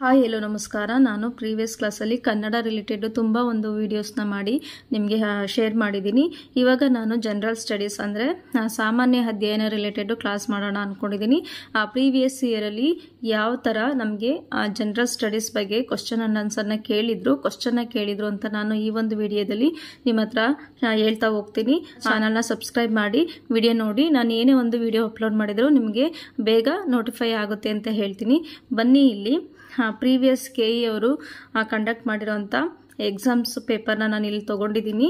Hi ಎಲ್ಲೋ ನಮಸ್ಕಾರ. ನಾನು previous ಕ್ಲಾಸಲ್ಲಿ ಕನ್ನಡ ರಿಲೇಟೆಡ್ ತುಂಬ ಒಂದು ವೀಡಿಯೋಸ್ನ ಮಾಡಿ ನಿಮಗೆ ಶೇರ್ ಮಾಡಿದ್ದೀನಿ. ಇವಾಗ ನಾನು ಜನರಲ್ ಸ್ಟಡೀಸ್ ಅಂದರೆ ಸಾಮಾನ್ಯ ಅಧ್ಯಯನ ರಿಲೇಟೆಡ್ ಕ್ಲಾಸ್ ಮಾಡೋಣ ಅಂದ್ಕೊಂಡಿದ್ದೀನಿ. ಪ್ರೀವಿಯಸ್ ಇಯರಲ್ಲಿ ಯಾವ ಥರ ನಮಗೆ ಜನರಲ್ ಸ್ಟಡೀಸ್ ಬಗ್ಗೆ ಕ್ವಶನ್ ಆ್ಯಂಡ್ ಆನ್ಸರ್ನ ಕೇಳಿದ್ರು ಅಂತ ನಾನು ಈ ಒಂದು ವಿಡಿಯೋದಲ್ಲಿ ನಿಮ್ಮ ಹತ್ರ ಹೇಳ್ತಾ ಹೋಗ್ತೀನಿ. ಚಾನಲ್ನ ಸಬ್ಸ್ಕ್ರೈಬ್ ಮಾಡಿ ವಿಡಿಯೋ ನೋಡಿ. ನಾನು ಏನೇ ಒಂದು ವಿಡಿಯೋ ಅಪ್ಲೋಡ್ ಮಾಡಿದ್ರು ನಿಮಗೆ ಬೇಗ ನೋಟಿಫೈ ಆಗುತ್ತೆ ಅಂತ ಹೇಳ್ತೀನಿ. ಬನ್ನಿ, ಇಲ್ಲಿ ಪ್ರೀವಿಯಸ್ KE ಅವರು ಕಂಡಕ್ಟ್ ಮಾಡಿರೋಂಥ ಎಕ್ಸಾಮ್ಸ್ ಪೇಪರ್ನ ನಾನು ಇಲ್ಲಿ ತೊಗೊಂಡಿದ್ದೀನಿ.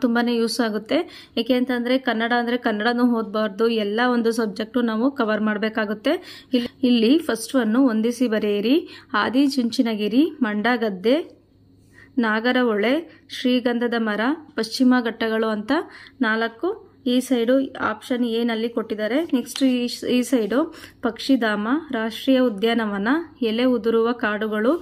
ತುಂಬಾ ಯೂಸ್ ಆಗುತ್ತೆ. ಏಕೆ ಅಂತಂದರೆ ಕನ್ನಡ ಅಂದರೆ ಕನ್ನಡನೂ ಓದಬಾರ್ದು, ಎಲ್ಲ ಒಂದು ಸಬ್ಜೆಕ್ಟು ನಾವು ಕವರ್ ಮಾಡಬೇಕಾಗುತ್ತೆ. ಇಲ್ಲಿ ಫಸ್ಟ್ ಒನ್ನು ಹೊಂದಿಸಿ ಬರೆಯಿರಿ. ಆದಿಚುಂಚನಗಿರಿ, ಮಂಡಗದ್ದೆ, ನಾಗರಹೊಳೆ, ಶ್ರೀಗಂಧದ ಮರ, ಪಶ್ಚಿಮ ಘಟ್ಟಗಳು ಅಂತ 4 ಈ ಸೈಡು ಆಪ್ಷನ್ ಏನಲ್ಲಿ ಕೊಟ್ಟಿದ್ದಾರೆ. ನೆಕ್ಸ್ಟ್ ಈ ಸೈಡು ಪಕ್ಷಿಧಾಮ, ರಾಷ್ಟ್ರೀಯ ಉದ್ಯಾನವನ, ಎಲೆ ಉದುರುವ ಕಾಡುಗಳು,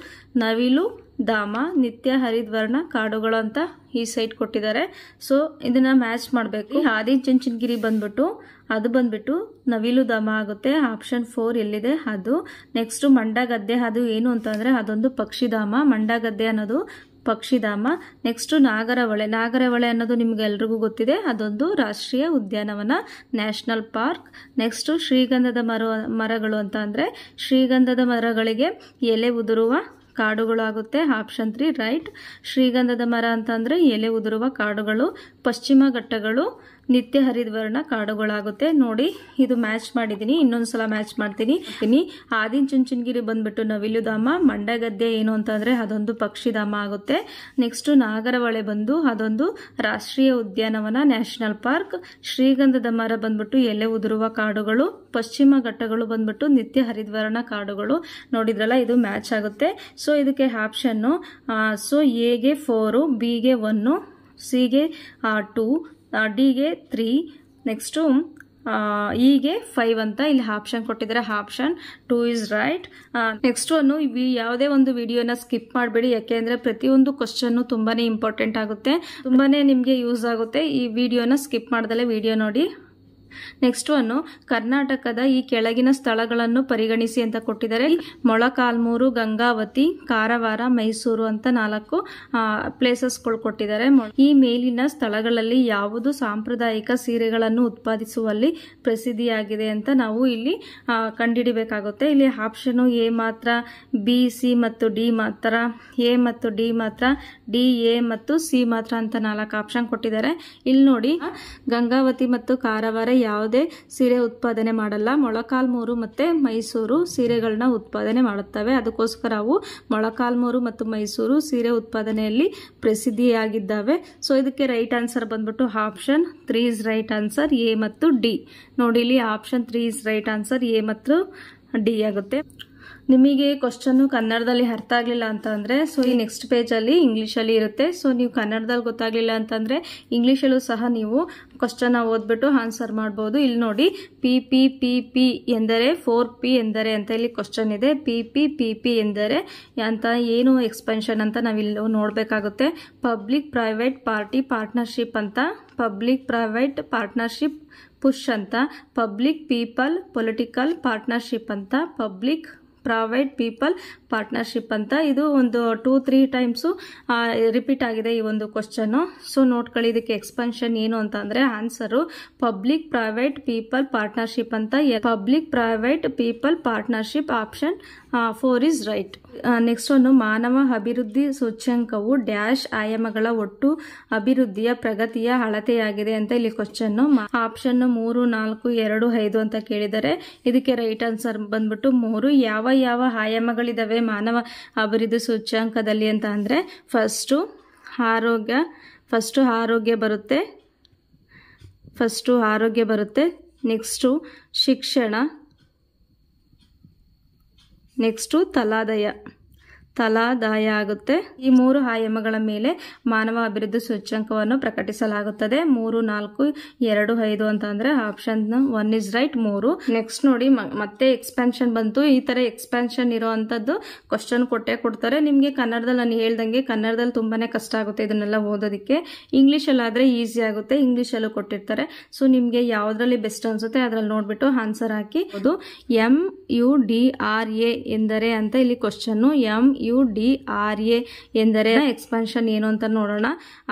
ನವಿಲು ಧಾಮ, ನಿತ್ಯ ಹರಿದ್ವರ್ಣ ಕಾಡುಗಳು ಅಂತ ಈ ಸೈಡ್ ಕೊಟ್ಟಿದ್ದಾರೆ. ಸೊ ಇದನ್ನ ಮ್ಯಾಚ್ ಮಾಡಬೇಕು. ಆದಿಚುಂಚನಗಿರಿ ಬಂದ್ಬಿಟ್ಟು ನವಿಲು ಧಾಮ ಆಗುತ್ತೆ. ಆಪ್ಷನ್ 4 ಎಲ್ಲಿದೆ ಅದು. ನೆಕ್ಸ್ಟ್ ಮಂಡಗದ್ದೆ, ಅದು ಏನು ಅಂತಂದ್ರೆ ಅದೊಂದು ಪಕ್ಷಿಧಾಮ. ಮಂಡಗದ್ದೆ ಅನ್ನೋದು ಪಕ್ಷಿಧಾಮ. ನೆಕ್ಸ್ಟ್ ನಾಗರಹೊಳೆ ಅನ್ನೋದು ನಿಮ್ಗೆಲ್ರಿಗೂ ಗೊತ್ತಿದೆ, ಅದೊಂದು ರಾಷ್ಟ್ರೀಯ ಉದ್ಯಾನವನ, ನ್ಯಾಷನಲ್ ಪಾರ್ಕ್. ನೆಕ್ಸ್ಟ್ ಶ್ರೀಗಂಧದ ಮರಗಳು ಅಂತ ಅಂದ್ರೆ ಶ್ರೀಗಂಧದ ಮರಗಳಿಗೆ ಎಲೆ ಉದುರುವ ಕಾಡುಗಳು ಆಗುತ್ತೆ. Option 3 right. ಶ್ರೀಗಂಧದ ಮರ ಅಂತಂದ್ರೆ ಎಲೆ ಉದುರುವ ಕಾಡುಗಳು. ಪಶ್ಚಿಮ ಘಟ್ಟಗಳು ನಿತ್ಯ ಹರಿದ್ವರ್ಣ ಕಾಡುಗಳಾಗುತ್ತೆ. ನೋಡಿ, ಇದು ಮ್ಯಾಚ್ ಮಾಡಿದ್ದೀನಿ. ಇನ್ನೊಂದ್ಸಲ ಮ್ಯಾಚ್ ಮಾಡ್ತೀನಿ. ಆದಿಚುಂಚನಗಿರಿ ಬಂದ್ಬಿಟ್ಟು ನವಿಲು ಧಾಮ, ಮಂಡಗದ್ದೆ ಏನು ಅಂತಂದ್ರೆ ಅದೊಂದು ಪಕ್ಷಿಧಾಮ ಆಗುತ್ತೆ. ನೆಕ್ಸ್ಟ್ ನಾಗರಹೊಳೆ ಅದೊಂದು ರಾಷ್ಟ್ರೀಯ ಉದ್ಯಾನವನ, ನ್ಯಾಷನಲ್ ಪಾರ್ಕ್. ಶ್ರೀಗಂಧದ ಮರ ಬಂದ್ಬಿಟ್ಟು ಎಲೆ ಉದುರುವ ಕಾಡುಗಳು. ಪಶ್ಚಿಮ ಘಟ್ಟಗಳು ಬಂದ್ಬಿಟ್ಟು ನಿತ್ಯ ಹರಿದ್ವರ್ಣ ಕಾಡುಗಳು. ನೋಡಿದ್ರಲ್ಲ, ಇದು ಮ್ಯಾಚ್ ಆಗುತ್ತೆ. ಸೊ ಇದಕ್ಕೆ ಆಪ್ಷನ್ನು ಎಗೆ 4, ಬಿಗೆ 1, ಸಿಗೆ 2, ಡಿಗೆ 3, ನೆಕ್ಸ್ಟು ಇಗೆ 5 ಅಂತ ಇಲ್ಲಿ ಆಪ್ಷನ್ ಕೊಟ್ಟಿದ್ದಾರೆ. Option 2 is right. Next one ಯಾವುದೇ ಒಂದು ವಿಡಿಯೋನ ಸ್ಕಿಪ್ ಮಾಡಬೇಡಿ, ಯಾಕೆಂದ್ರೆ ಪ್ರತಿಯೊಂದು ಕ್ವಶನ್ ತುಂಬಾನೇ ಇಂಪಾರ್ಟೆಂಟ್ ಆಗುತ್ತೆ, ತುಂಬಾನೇ ನಿಮಗೆ ಯೂಸ್ ಆಗುತ್ತೆ. ಈ ವಿಡಿಯೋನ ಸ್ಕಿಪ್ ಮಾಡ್ದಲೇ ವಿಡಿಯೋ ನೋಡಿ. ನೆಕ್ಸ್ಟ್ ಒನ್ನು ಕರ್ನಾಟಕದ ಈ ಕೆಳಗಿನ ಸ್ಥಳಗಳನ್ನು ಪರಿಗಣಿಸಿ ಅಂತ ಕೊಟ್ಟಿದ್ದಾರೆ. ಮೊಳಕಾಲ್ಮೂರು, ಗಂಗಾವತಿ, ಕಾರವಾರ, ಮೈಸೂರು ಅಂತ 4 ಪ್ಲೇಸಸ್ಗಳು ಕೊಟ್ಟಿದ್ದಾರೆ. ಈ ಮೇಲಿನ ಸ್ಥಳಗಳಲ್ಲಿ ಯಾವುದು ಸಾಂಪ್ರದಾಯಿಕ ಸೀರೆಗಳನ್ನು ಉತ್ಪಾದಿಸುವಲ್ಲಿ ಪ್ರಸಿದ್ಧಿಯಾಗಿದೆ ಅಂತ ನಾವು ಇಲ್ಲಿ ಕಂಡುಹಿಡಿಬೇಕಾಗುತ್ತೆ. ಇಲ್ಲಿ ಆಪ್ಷನ್ ಎ ಮಾತ್ರ, ಬಿ, ಸಿ ಮತ್ತು ಡಿ ಮಾತ್ರ, ಎ ಮತ್ತು ಡಿ ಮಾತ್ರ, ಡಿ, ಎ ಮತ್ತು ಸಿ ಮಾತ್ರ ಅಂತ 4 ಆಪ್ಷನ್ ಕೊಟ್ಟಿದ್ದಾರೆ. ಇಲ್ಲಿ ನೋಡಿ, ಗಂಗಾವತಿ ಮತ್ತು ಕಾರವಾರ ಯಾವುದೇ ಸೀರೆ ಉತ್ಪಾದನೆ ಮಾಡಲ್ಲ. ಮೊಳಕಾಲ್ಮೂರು ಮತ್ತೆ ಮೈಸೂರು ಸೀರೆಗಳನ್ನ ಉತ್ಪಾದನೆ ಮಾಡುತ್ತವೆ. ಅದಕ್ಕೋಸ್ಕರ ಅವು ಮೊಳಕಾಲ್ಮೂರು ಮತ್ತು ಮೈಸೂರು ಸೀರೆ ಉತ್ಪಾದನೆಯಲ್ಲಿ ಪ್ರಸಿದ್ಧಿಯಾಗಿದ್ದಾವೆ. ಸೊ ಇದಕ್ಕೆ ರೈಟ್ ಆನ್ಸರ್ ಬಂದ್ಬಿಟ್ಟು option 3 is right answer, A ಮತ್ತು ಡಿ. ನೋಡಿ, ಇಲ್ಲಿ option 3 is right answer, A ಮತ್ತು ಡಿ ಆಗುತ್ತೆ. ನಿಮಗೆ ಕ್ವಶನ್ ಕನ್ನಡದಲ್ಲಿ ಅರ್ಥ ಆಗಲಿಲ್ಲ ಅಂತ ಅಂದ್ರೆ ಈ ನೆಕ್ಸ್ಟ್ ಪೇಜ್ ಅಲ್ಲಿ ಇಂಗ್ಲಿಷ್ ಅಲ್ಲಿ ಇರುತ್ತೆ. ಸೊ ನೀವು ಕನ್ನಡದಲ್ಲಿ ಗೊತ್ತಾಗ್ಲಿಲ್ಲ ಅಂತಂದ್ರೆ ಇಂಗ್ಲಿಷಲ್ಲೂ ಸಹ ನೀವು ಕ್ವಶನ್ ಓದ್ಬಿಟ್ಟು ಆನ್ಸರ್ ಮಾಡಬಹುದು. ಇಲ್ಲಿ ನೋಡಿ, ಪಿ ಎಂದರೆ 4P ಎಂದರೆ ಅಂತ ಇಲ್ಲಿ ಕ್ವಶನ್ ಇದೆ. ಪಿ ಎಂದರೆ ಅಂತ ಏನು ಎಕ್ಸ್ಪೆನ್ಷನ್ ಅಂತ ನಾವಿಲ್ಲಿ ನೋಡ್ಬೇಕಾಗುತ್ತೆ. ಪಬ್ಲಿಕ್ ಪ್ರೈವೇಟ್ ಪಾರ್ಟಿ ಪಾರ್ಟ್ನರ್ಶಿಪ್ ಅಂತ, ಪಬ್ಲಿಕ್ ಪ್ರೈವೇಟ್ ಪಾರ್ಟ್ನರ್ಶಿಪ್ ಪುಷ್ ಅಂತ, ಪಬ್ಲಿಕ್ ಪೀಪಲ್ ಪೊಲಿಟಿಕಲ್ ಪಾರ್ಟ್ನರ್ಶಿಪ್ ಅಂತ, ಪಬ್ಲಿಕ್ ಪ್ರೈವೇಟ್ ಪೀಪಲ್ ಪಾರ್ಟ್ನರ್ಶಿಪ್ ಅಂತ. ಇದು ಒಂದು 2-3 ಟೈಮ್ಸ್ ರಿಪೀಟ್ ಆಗಿದೆ ಈ ಒಂದು ಕ್ವಶನ್. ಸೊ ನೋಡ್ಕೊಳ್ಳಿ, ಇದಕ್ಕೆ ಎಕ್ಸ್ಪೆನ್ಷನ್ ಏನು ಅಂತ ಅಂದ್ರೆ answer public private people partnership ಅಂತ. Public private people partnership, option 4 is right. Next ಒಂದು ಮಾನವ ಅಭಿವೃದ್ಧಿ ಸೂಚ್ಯಂಕವು ಡ್ಯಾಶ್ ಆಯಾಮಗಳ ಒಟ್ಟು ಅಭಿವೃದ್ಧಿಯ ಪ್ರಗತಿಯ ಅಳತೆಯಾಗಿದೆ ಅಂತ ಇಲ್ಲಿ ಕ್ವಶನ್. ಆಪ್ಷನ್ 3, 4, 2, 5 ಅಂತ ಕೇಳಿದರೆ ಇದಕ್ಕೆ ರೈಟ್ ಆನ್ಸರ್ ಬಂದ್ಬಿಟ್ಟು 3. ಯಾವ ಆಯಾಮಗಳಿದಾವೆ ಮಾನವ ಅಭಿವೃದ್ಧಿ ಸೂಚ್ಯಂಕದಲ್ಲಿ ಅಂತ ಅಂದ್ರೆ ಫಸ್ಟ್ ಆರೋಗ್ಯ ಬರುತ್ತೆ. ನೆಕ್ಸ್ಟ್ ಶಿಕ್ಷಣ, ನೆಕ್ಸ್ಟ್ ತಲಾದಾಯ ಆಗುತ್ತೆ. ಈ 3 ಆಯಾಮಗಳ ಮೇಲೆ ಮಾನವ ಅಭಿವೃದ್ಧಿ ಸೂಚ್ಯಂಕವನ್ನು ಪ್ರಕಟಿಸಲಾಗುತ್ತದೆ. 3, 4, 2, 5 ಅಂತ ಅಂದ್ರೆ ಆಪ್ಷನ್ 1 ಇಸ್ ರೈಟ್. 3. ನೆಕ್ಸ್ಟ್ ನೋಡಿ, ಮತ್ತೆ ಎಕ್ಸ್ಪಾನ್ಷನ್ ಬಂತು. ಈ ತರ ಎಕ್ಸ್ಪಾನ್ಷನ್ ಇರುವಂತದ್ದು ಕ್ವಶನ್ ಕೊಡ್ತಾರೆ ನಿಮ್ಗೆ. ಕನ್ನಡದಲ್ಲಿ ನಾನು ಹೇಳ್ದಂಗೆ ಕನ್ನಡದಲ್ಲಿ ತುಂಬಾನೇ ಕಷ್ಟ ಆಗುತ್ತೆ ಇದನ್ನೆಲ್ಲ ಓದೋದಕ್ಕೆ. ಇಂಗ್ಲಿಷ್ ಅಲ್ಲಿ ಆದ್ರೆ ಈಸಿ ಆಗುತ್ತೆ. ಇಂಗ್ಲಿಷ್ ಅಲ್ಲೂ ಕೊಟ್ಟಿರ್ತಾರೆ. ಸೊ ನಿಮ್ಗೆ ಯಾವ್ದ್ರಲ್ಲಿ ಬೆಸ್ಟ್ ಅನ್ಸುತ್ತೆ ಅದ್ರಲ್ಲಿ ನೋಡ್ಬಿಟ್ಟು ಆನ್ಸರ್ ಹಾಕಿ. MUDRA ಎಂದರೆ ಅಂತ ಇಲ್ಲಿ ಕ್ವಶನ್. MUDRA ಎಂದರೆ ಎಕ್ಸ್ಪಾನ್ಷನ್ ಏನು ಅಂತ ನೋಡೋಣ.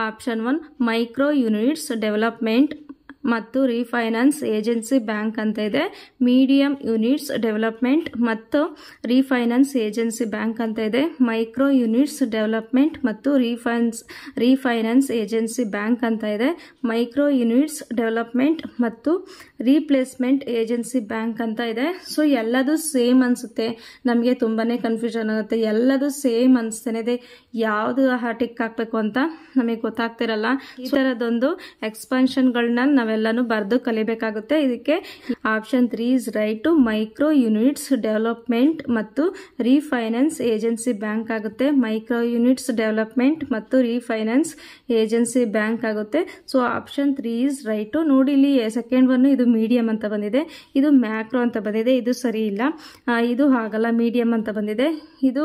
ಆಪ್ಷನ್ 1 ಮೈಕ್ರೋ ಯೂನಿಟ್ಸ್ ಡೆವಲಪ್ಮೆಂಟ್ ಮತ್ತು ರೀಫೈನಾನ್ಸ್ ಏಜೆನ್ಸಿ ಬ್ಯಾಂಕ್ ಅಂತ ಇದೆ. ಮೀಡಿಯಂ ಯೂನಿಟ್ಸ್ ಡೆವಲಪ್ಮೆಂಟ್ ಮತ್ತು ರೀಫೈನಾನ್ಸ್ ಏಜೆನ್ಸಿ ಬ್ಯಾಂಕ್ ಅಂತ ಇದೆ. ಮೈಕ್ರೋ ಯೂನಿಟ್ಸ್ ಡೆವಲಪ್ಮೆಂಟ್ ಮತ್ತು ರೀಫೈನಾನ್ಸ್ ಏಜೆನ್ಸಿ ಬ್ಯಾಂಕ್ ಅಂತ ಇದೆ. ಮೈಕ್ರೋ ಯೂನಿಟ್ಸ್ ಡೆವಲಪ್ಮೆಂಟ್ ಮತ್ತು ರೀಪ್ಲೇಸ್ಮೆಂಟ್ ಏಜೆನ್ಸಿ ಬ್ಯಾಂಕ್ ಅಂತ ಇದೆ. ಸೊ ಎಲ್ಲದೂ ಸೇಮ್ ಅನ್ಸುತ್ತೆ, ನಮಗೆ ತುಂಬಾನೇ ಕನ್ಫ್ಯೂಷನ್ ಆಗುತ್ತೆ. ಎಲ್ಲದೂ ಸೇಮ್ ಅನ್ಸ್ತೇನೆ ಇದೆ, ಯಾವ್ದು ಟಿಕ್ ಹಾಕ್ಬೇಕು ಅಂತ ನಮಗೆ ಗೊತ್ತಾಗ್ತಿರಲ್ಲ. ಈ ತರದೊಂದು ಎಕ್ಸ್ಪಾನ್ಷನ್ಗಳನ್ನ ನಾವೆಲ್ಲಾನು ಬರೆದು ಕಲಿಬೇಕಾಗುತ್ತೆ. ಇದಕ್ಕೆ option 3 is right. Micro units development ಮತ್ತು ರೀಫೈನಾನ್ಸ್ ಏಜೆನ್ಸಿ ಬ್ಯಾಂಕ್ ಆಗುತ್ತೆ. ಮೈಕ್ರೋ ಯೂನಿಟ್ಸ್ ಡೆವಲಪ್ಮೆಂಟ್ ಮತ್ತು ರೀಫೈನಾನ್ಸ್ ಏಜೆನ್ಸಿ ಬ್ಯಾಂಕ್ ಆಗುತ್ತೆ. So option 3 is right. ನೋಡಿ ಇಲ್ಲಿ ಸೆಕೆಂಡ್ ಒನ್ ಇದು ಮೀಡಿಯಂ ಅಂತ ಬಂದಿದೆ, ಇದು ಮ್ಯಾಕ್ರೋ ಅಂತ ಬಂದಿದೆ, ಇದು ಸರಿ ಇಲ್ಲ. ಇದು ಆಗಲ್ಲ, ಮೀಡಿಯಂ ಅಂತ ಬಂದಿದೆ. ಇದು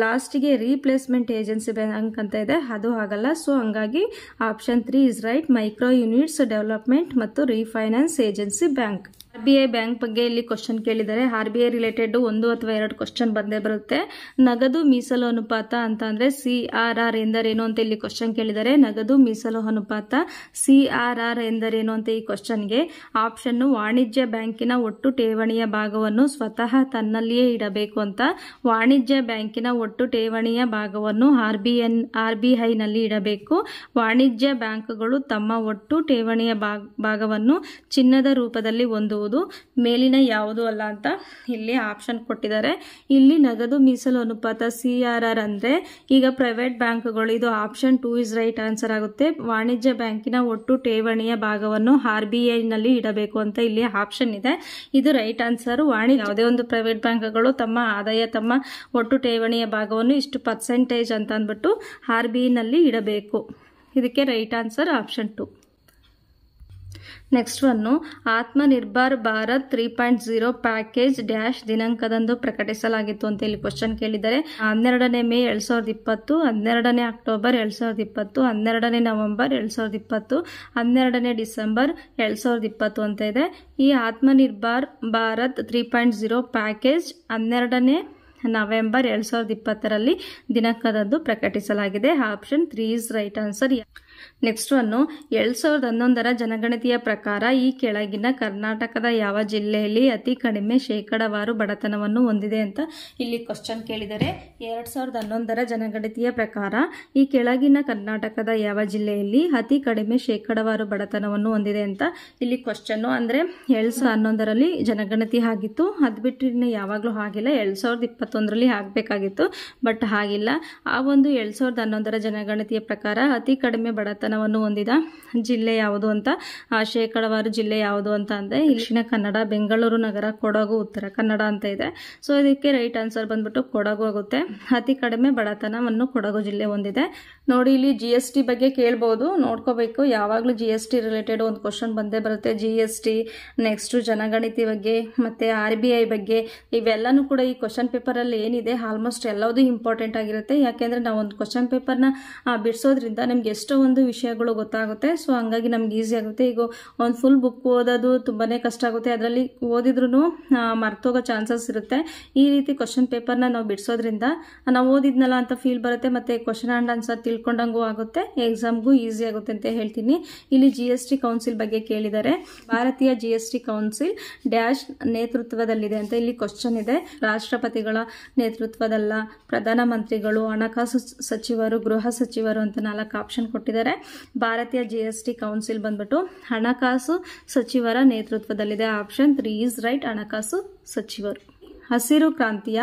ಲಾಸ್ಟ್ಗೆ ರೀಪ್ಲೇಸ್ಮೆಂಟ್ ಏಜೆನ್ಸಿ ಬ್ಯಾಂಕ್ ಅಂತ ಇದೆ, ಅದು ಆಗಲ್ಲ. ಸೊ ಹಂಗಾಗಿ option 3 is right. Micro units development ಮತ್ತು refinance agency bank. RBI bank ಬಗ್ಗೆ ಇಲ್ಲಿ ಕ್ವಶನ್ ಕೇಳಿದರೆ RBI ರಿಲೇಟೆಡ್ 1 ಅಥವಾ 2 ಕ್ವಶನ್ ಬಂದೇ ಬರುತ್ತೆ. ನಗದು ಮೀಸಲು ಅನುಪಾತ ಅಂತ ಅಂದ್ರೆ CRR ಎಂದರೇನು ಅಂತ ಇಲ್ಲಿ ಕ್ವಶನ್ ಕೇಳಿದರೆ. ನಗದು ಮೀಸಲು ಅನುಪಾತ CRR ಎಂದರೇನು ಅಂತ ಈ ಕ್ವಶನ್ಗೆ ಆಪ್ಷನ್ ವಾಣಿಜ್ಯ ಬ್ಯಾಂಕಿನ ಒಟ್ಟು ಠೇವಣಿಯ ಭಾಗವನ್ನು ಸ್ವತಃ ತನ್ನಲ್ಲಿಯೇ ಇಡಬೇಕು ಅಂತ. ವಾಣಿಜ್ಯ ಬ್ಯಾಂಕಿನ ಒಟ್ಟು ಠೇವಣಿಯ ಭಾಗವನ್ನು RBI ನಲ್ಲಿ ಇಡಬೇಕು. ವಾಣಿಜ್ಯ ಬ್ಯಾಂಕುಗಳು ತಮ್ಮ ಒಟ್ಟು ಠೇವಣಿಯ ಭಾಗವನ್ನು ಚಿನ್ನದ ರೂಪದಲ್ಲಿ ಹೊಂದುವುದು. ಮೇಲಿನ ಯಾವುದು ಅಲ್ಲ ಅಂತ ಇಲ್ಲಿ ಆಪ್ಷನ್ ಕೊಟ್ಟಿದ್ದಾರೆ. ಇಲ್ಲಿ ನಗದು ಮೀಸಲು ಅನುಪಾತ CRR ಅಂದ್ರೆ ಈಗ ಪ್ರೈವೇಟ್ ಬ್ಯಾಂಕ್ಗಳು, ಇದು ಆಪ್ಷನ್ 2 ಇಸ್ ರೈಟ್ ಆನ್ಸರ್ ಆಗುತ್ತೆ. ವಾಣಿಜ್ಯ ಬ್ಯಾಂಕಿನ ಒಟ್ಟು ಠೇವಣಿಯ ಭಾಗವನ್ನು RBI ನಲ್ಲಿ ಇಡಬೇಕು ಅಂತ ಇಲ್ಲಿ ಆಪ್ಷನ್ ಇದೆ, ಇದು ರೈಟ್ ಆನ್ಸರ್. ಯಾವುದೇ ಒಂದು ಪ್ರೈವೇಟ್ ಬ್ಯಾಂಕ್ಗಳು ತಮ್ಮ ಆದಾಯ, ತಮ್ಮ ಒಟ್ಟು ಠೇವಣಿಯ ಭಾಗವನ್ನು ಇಷ್ಟು ಪರ್ಸೆಂಟೇಜ್ ಅಂತ ಅಂದ್ಬಿಟ್ಟು RBI ನಲ್ಲಿ ಇಡಬೇಕು. ಇದಕ್ಕೆ right answer option 2. Next one, Atmanirbhar Bharat 3.0 package dash ದಿನಾಂಕದಂದು ಪ್ರಕಟಿಸಲಾಗಿತ್ತು ಅಂತ ಇಲ್ಲಿ ಕ್ವಶನ್ ಕೇಳಿದರೆ. 12ನೇ ಮೇ 2020, 12ನೇ ಅಕ್ಟೋಬರ್ 2020, 12ನೇ ನವೆಂಬರ್ 2020, 12ನೇ ಡಿಸೆಂಬರ್ 2020 ಅಂತ ಇದೆ. ಈ ಆತ್ಮನಿರ್ಭರ್ ಭಾರತ್ 3.0 ಪ್ಯಾಕೇಜ್ 12ನೇ ನವೆಂಬರ್ 2020ರಲ್ಲಿ ದಿನಾಂಕದಂದು ಪ್ರಕಟಿಸಲಾಗಿದೆ. Option 3 is right answer. Next one, 2011ರ ಜನಗಣತಿಯ ಪ್ರಕಾರ ಈ ಕೆಳಗಿನ ಕರ್ನಾಟಕದ ಯಾವ ಜಿಲ್ಲೆಯಲ್ಲಿ ಅತಿ ಕಡಿಮೆ ಶೇಕಡಾವಾರು ಬಡತನವನ್ನು ಹೊಂದಿದೆ ಅಂತ ಇಲ್ಲಿ ಕ್ವಶನ್ ಕೇಳಿದರೆ. 2011ರ ಜನಗಣತಿಯ ಪ್ರಕಾರ ಈ ಕೆಳಗಿನ ಕರ್ನಾಟಕದ ಯಾವ ಜಿಲ್ಲೆಯಲ್ಲಿ ಅತಿ ಕಡಿಮೆ ಶೇಕಡಾವಾರು ಬಡತನವನ್ನು ಹೊಂದಿದೆ ಅಂತ ಇಲ್ಲಿ ಕ್ವಶನ್. ಅಂದ್ರೆ 2011ರಲ್ಲಿ ಜನಗಣತಿ ಆಗಿತ್ತು, ಅದ್ ಬಿಟ್ಟು ಇನ್ನು ಯಾವಾಗ್ಲೂ ಆಗಿಲ್ಲ. 2021ರಲ್ಲಿ ಆಗ್ಬೇಕಾಗಿತ್ತು, ಬಟ್ ಆಗಿಲ್ಲ. ಆ ಒಂದು 2011ರ ಜನಗಣತಿಯ ಪ್ರಕಾರ ಅತಿ ಕಡಿಮೆ ಬಡತನವನ್ನು ಹೊಂದಿದ ಜಿಲ್ಲೆ ಯಾವುದು ಅಂತ, ಶೇಕಡಾವಾರು ಜಿಲ್ಲೆ ಯಾವುದು ಅಂತ ಅಂದ್ರೆ ದಕ್ಷಿಣ ಕನ್ನಡ, ಬೆಂಗಳೂರು ನಗರ, ಕೊಡಗು, ಉತ್ತರ ಕನ್ನಡ ಅಂತ ಇದೆ. ಸೊ ಇದಕ್ಕೆ ರೈಟ್ ಆನ್ಸರ್ ಬಂದ್ಬಿಟ್ಟು ಕೊಡಗು ಆಗುತ್ತೆ. ಅತಿ ಕಡಿಮೆ ಬಡತನವನ್ನು ಕೊಡಗು ಜಿಲ್ಲೆ ಹೊಂದಿದೆ. ನೋಡಿ ಇಲ್ಲಿ GST ಬಗ್ಗೆ ಕೇಳ್ಬೋದು, ನೋಡ್ಕೋಬೇಕು. ಯಾವಾಗ್ಲೂ GST ರಿಲೇಟೆಡ್ ಒಂದು ಕ್ವಶನ್ ಬಂದೇ ಬರುತ್ತೆ. GST, ನೆಕ್ಸ್ಟ್ ಜನಗಣತಿ ಬಗ್ಗೆ, ಮತ್ತೆ RBI ಬಗ್ಗೆ, ಇವೆಲ್ಲಾನು ಕೂಡ ಈ ಕ್ವಶನ್ ಪೇಪರ್ ಅಲ್ಲಿ ಏನಿದೆ ಆಲ್ಮೋಸ್ಟ್ ಎಲ್ಲವೂ ಇಂಪಾರ್ಟೆಂಟ್ ಆಗಿರುತ್ತೆ. ಯಾಕೆಂದ್ರೆ ನಾವು ಒಂದು ಕ್ವಶನ್ ಪೇಪರ್ನ ಬಿಡಿಸೋದ್ರಿಂದ ನಮ್ಗೆ ಎಷ್ಟೋ ಒಂದು ವಿಷಯಗಳು ಗೊತ್ತಾಗುತ್ತೆ. ಸೊ ಹಂಗಾಗಿ ನಮ್ಗೆ ಈಸಿ ಆಗುತ್ತೆ. ಈಗ ಒಂದು ಫುಲ್ ಬುಕ್ ಓದೋದು ತುಂಬಾನೇ ಕಷ್ಟ ಆಗುತ್ತೆ, ಅದರಲ್ಲಿ ಓದಿದ್ರು ಮರ್ತೋಗೋ ಚಾನ್ಸಸ್ ಇರುತ್ತೆ. ಈ ರೀತಿ ಕ್ವಶನ್ ಪೇಪರ್ನ ನಾವು ಬಿಡಿಸೋದ್ರಿಂದ ನಾವು ಓದಿದ್ನಲ್ಲ ಅಂತ ಫೀಲ್ ಬರುತ್ತೆ, ಮತ್ತೆ ಕ್ವಶನ್ ಅಂಡ್ ಆನ್ಸರ್ ತಿಳ್ಕೊಂಡಂಗೂ ಆಗುತ್ತೆ, ಎಕ್ಸಾಮ್ಗೂ ಈಸಿ ಆಗುತ್ತೆ ಅಂತ ಹೇಳ್ತೀನಿ. ಇಲ್ಲಿ GST ಕೌನ್ಸಿಲ್ ಬಗ್ಗೆ ಕೇಳಿದರೆ. ಭಾರತೀಯ GST ಕೌನ್ಸಿಲ್ ಡ್ಯಾಶ್ ನೇತೃತ್ವದಲ್ಲಿದೆ ಅಂತ ಇಲ್ಲಿ ಕ್ವಶನ್ ಇದೆ. ರಾಷ್ಟ್ರಪತಿಗಳ ನೇತೃತ್ವದಲ್ಲ, ಪ್ರಧಾನಮಂತ್ರಿಗಳು, ಹಣಕಾಸು ಸಚಿವರು, ಗೃಹ ಸಚಿವರು ಅಂತ 4 ಆಪ್ಷನ್ ಕೊಟ್ಟಿದ್ದಾರೆ. ಭಾರತೀಯ GST ಕೌನ್ಸಿಲ್ ಬಂದ್ಬಿಟ್ಟು ಹಣಕಾಸು ಸಚಿವರ ನೇತೃತ್ವದಲ್ಲಿದೆ. ಆಪ್ಷನ್ 3 ಇಸ್ ರೈಟ್, ಹಣಕಾಸು ಸಚಿವರು. ಹಸಿರು ಕ್ರಾಂತಿಯ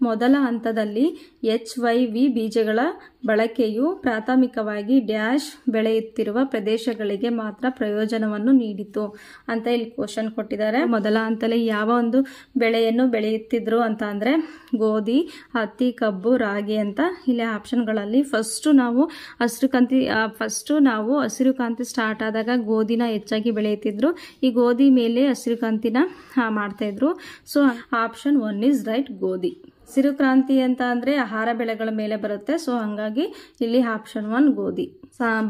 ಮೊದಲ ಹಂತದಲ್ಲಿ HYV ಬೀಜಗಳ ಬಳಕೆಯು ಪ್ರಾಥಮಿಕವಾಗಿ ಡ್ಯಾಶ್ ಬೆಳೆಯುತ್ತಿರುವ ಪ್ರದೇಶಗಳಿಗೆ ಮಾತ್ರ ಪ್ರಯೋಜನವನ್ನು ನೀಡಿತು ಅಂತ ಇಲ್ಲಿ ಕ್ವಶನ್ ಕೊಟ್ಟಿದ್ದಾರೆ. ಮೊದಲ ಹಂತದಲ್ಲಿ ಯಾವ ಒಂದು ಬೆಳೆಯನ್ನು ಬೆಳೆಯುತ್ತಿದ್ರು ಅಂತ ಅಂದ್ರೆ ಗೋಧಿ, ಹತ್ತಿ, ಕಬ್ಬು, ರಾಗಿ ಅಂತ ಇಲ್ಲಿ ಆಪ್ಷನ್ಗಳಲ್ಲಿ ಫಸ್ಟ್ ನಾವು ಹಸಿರು ಕ್ರಾಂತಿ ಸ್ಟಾರ್ಟ್ ಆದಾಗ ಗೋಧಿನ ಹೆಚ್ಚಾಗಿ ಬೆಳೆಯುತ್ತಿದ್ರು. ಈ ಗೋಧಿ ಮೇಲೆ ಹಸಿರು ಕ್ರಾಂತಿನ ಮಾಡ್ತಾ ಇದ್ರು. ಸೊ ಆಪ್ಷನ್ 1 ಇಸ್ ರೈಟ್, ಗೋಧಿ. ಹಸಿರು ಕ್ರಾಂತಿ ಅಂತ ಅಂದ್ರೆ ಆಹಾರ ಬೆಳೆಗಳ ಮೇಲೆ ಬರುತ್ತೆ. ಸೊ ಹಂಗಾಗಿ ಇಲ್ಲಿ ಆಪ್ಷನ್ 1 ಗೋಧಿ.